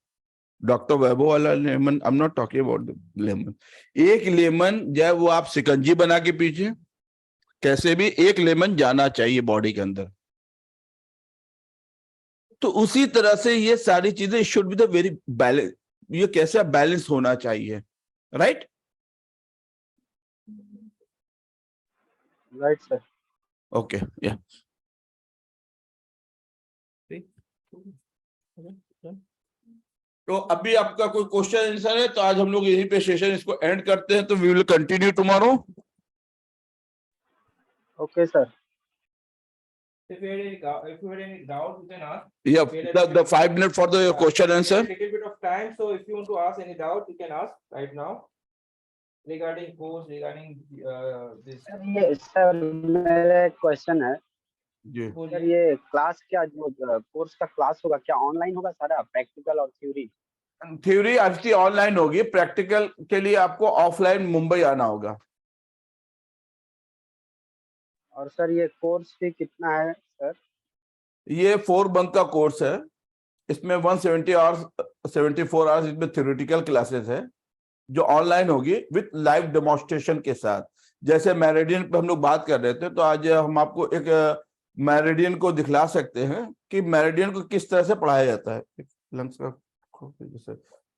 डॉक्टर वैभव वाला lemon, I am not talking about the lemon. एक लेमन, चाहे वो आप सिकंजी बना के पीजिए, कैसे भी एक लेमन जाना चाहिए बॉडी के अंदर। तो उसी तरह से ये सारी चीजें should be the very balance, ये कैसे बैलेंस होना चाहिए, राइट? Right sir. ओके, या तो अभी आपका कोई क्वेश्चन आंसर है तो आज हम लोग यहीं पे सेशन इसको एंड करते हैं, तो we will continue tomorrow. Okay sir. If you had any doubt, you can ask. Yeah, the 5 minutes for the question answer. A little bit of time, so if you want to ask any doubt, you can ask right now regarding course, regarding this. ये sir मेरा question है जी sir, ये class क्या, जो course का class होगा क्या online होगा सारा, प्रैक्टिकल और थ्योरी? थ्योरी आपकी ऑनलाइन होगी, प्रैक्टिकल के लिए आपको ऑफलाइन मुंबई आना होगा। और सर ये कोर्स फी कितना है सर? ये 4 मंथ का कोर्स है, इसमें 170 आवर्स 74 आवर्स इसमें थ्योरेटिकल क्लासेस है, जो ऑनलाइन होगी विथ लाइव डेमोन्स्ट्रेशन के साथ। जैसे मेरिडियन पे हम लोग बात कर रहे थे, तो आज हम आपको एक मेरिडियन को दिखला सकते हैं कि मेरिडियन को किस तरह से पढ़ाया जाता है। लंग्स का जैसे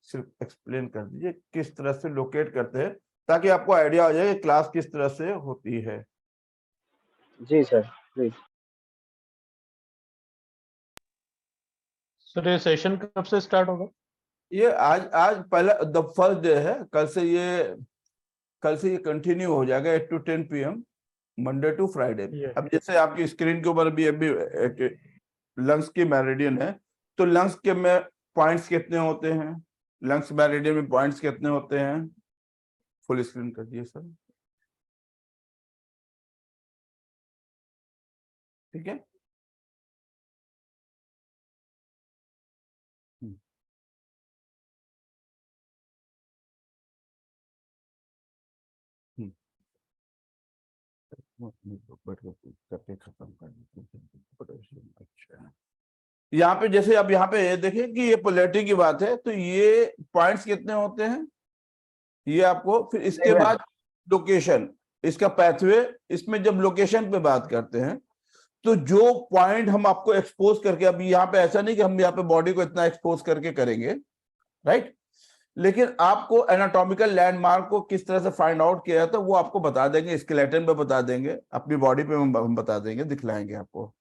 सिर्फ एक्सप्लेन कर दीजिए किस तरह से लोकेट करते हैं, ताकि आपको आइडिया हो जाए कि क्लास किस तरह से होती है। जी सर प्लीज। सर ये सेशन कब से स्टार्ट होगा? ये आज पहला द फर्स्ट डे है, कल से ये कंटिन्यू हो जाएगा 8 to 10 PM Monday to Friday. अब जैसे आपकी स्क्रीन के ऊपर भी अभी लंग्स की मेरिडियन है, तो लंग्स के में पॉइंट्स कितने होते हैं, लंग्स मेरिडियन में पॉइंट्स कितने होते हैं, फुल स्क्रीन कर दिए सर, ठीक है। करके खत्म कर। अच्छा, यहाँ पे जैसे अब यहाँ पे ये देखिए कि ये पोलैरिटी की बात है, तो ये पॉइंट्स कितने होते हैं ये आपको, फिर इसके बाद लोकेशन, इसका पैथवे। इसमें जब लोकेशन पे बात करते हैं तो जो पॉइंट हम आपको एक्सपोज करके, अभी यहाँ पे ऐसा नहीं कि हम यहाँ पे बॉडी को इतना एक्सपोज करके करेंगे, राइट, लेकिन आपको एनाटॉमिकल लैंडमार्क को किस तरह से फाइंड आउट किया जाता है वो आपको बता देंगे, स्केलेटन पे बता देंगे, अपनी बॉडी पे हम बता देंगे, दिखलाएंगे आपको।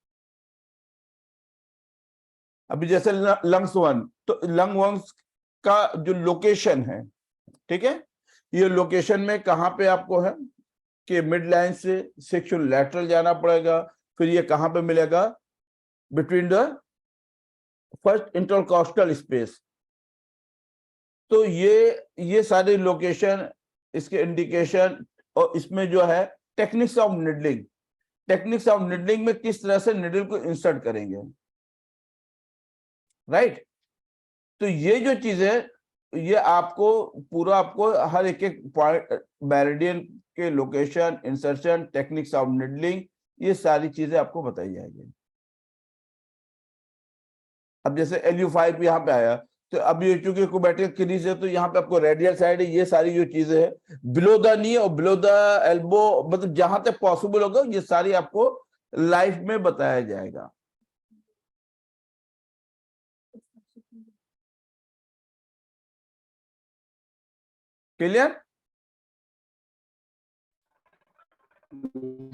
अभी जैसे लंग्स 1, तो लंग 1 का जो लोकेशन है, ठीक है, ये लोकेशन में कहाँ पे आपको है कि मिड लाइन से सेक्शन लैटरल जाना पड़ेगा, फिर ये कहाँ पे मिलेगा, between the first intercostal space. तो ये सारी लोकेशन, इसके इंडिकेशन, और इसमें जो है techniques of needling, techniques of needling में किस तरह से निडल को इंसर्ट करेंगे, राइट। तो ये जो चीज है ये आपको पूरा, आपको हर एक पॉइंट, मेरिडियन के location, insertion, techniques of needling, ये सारी चीजें आपको बताई जाएगी। अब जैसे LU5 यहाँ पे आया, तो अब ये चूंकि कुबैटिक क्रीज है, तो यहाँ पे आपको रेडियल साइड है, ये सारी जो चीजें है बिलो द नी और बिलो द एल्बो, मतलब जहां तक पॉसिबल होगा ये सारी आपको लाइफ में बताया जाएगा। क्लियर?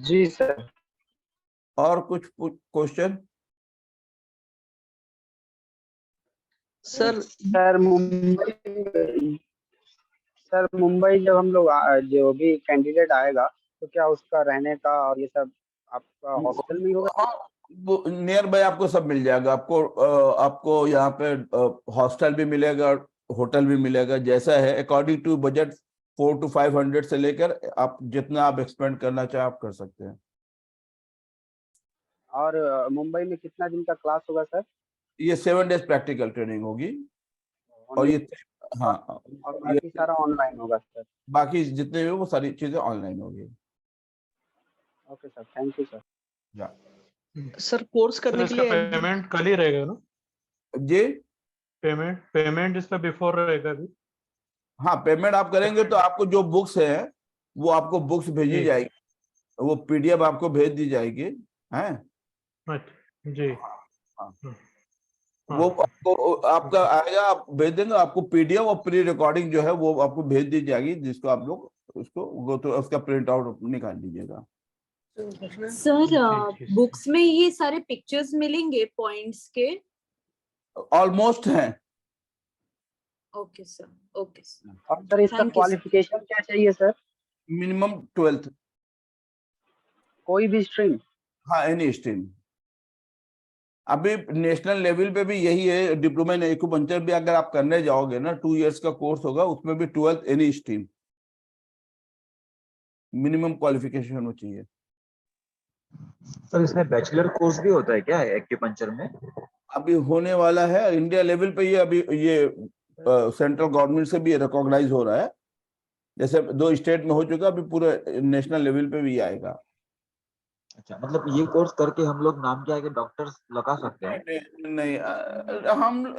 जी सर। और कुछ क्वेश्चन? सर मुंबई जब हम लोग जो भी कैंडिडेट आएगा, तो क्या उसका रहने का और ये सब आपका हॉस्टल में होगा? वो नियर बाय आपको सब मिल जाएगा। आपको यहाँ पे हॉस्टल भी मिलेगा, होटल भी मिलेगा, जैसा है अकॉर्डिंग टू बजट 400 to 500 से लेकर आप जितना आप एक्सपेंड करना चाहे आप कर सकते हैं। और मुंबई में कितना दिन का क्लास होगा सर? ये 7 days प्रैक्टिकल ट्रेनिंग होगी, और ये हाँ, और बाकी सारा ऑनलाइन होगा सर? बाकी जितने भी वो सारी चीजें ऑनलाइन होगी। Okay sir, thank you sir. या सर कोर्स करने के लिए पेमेंट कल ही रहेगा ना जी? पेमेंट इसका बिफोर रहेगा अभी? हाँ, पेमेंट आप करेंगे तो आपको जो बुक्स है वो आपको बुक्स भेजी जाएगी, वो PDF आपको भेज दी जाएगी, हैं? जी हाँ। वो आपको आपका आएगा, आप भेज देंगे, आपको PDF और प्री रिकॉर्डिंग जो है वो आपको भेज दी जाएगी, जिसको आप लोग उसको तो उसका प्रिंट आउट निकाल लीजिएगा। सर बुक्स में ये सारे पिक्चर्स मिलेंगे पॉइंट्स के? ऑलमोस्ट हैं। Okay sir, okay sir. और सर इसका क्वालिफिकेशन क्या चाहिए सर? Minimum 12th। कोई भी स्ट्रीम? हाँ, एनी स्ट्रीम। अभी नेशनल लेवल पे भी यही है, डिप्लोमा इन एक्यूपंक्चर भी अगर आप करने जाओगे ना, 2 years का कोर्स होगा, उसमें भी 12th any stream minimum qualification होना चाहिए। सर इसमें बैचलर कोर्स भी होता है क्या एक्यूपंक्चर में? अभी होने वाला है इंडिया लेवल पे, ये अभी ये सेंट्रल गवर्नमेंट से भी रिकॉग्नाइज हो रहा है, जैसे 2 स्टेट में हो चुका, अभी पूरे नेशनल लेवल पे भी आएगा। अच्छा, मतलब ये कोर्स करके हम लोग नाम के आगे डॉक्टर्स लगा सकते हैं? नहीं, हम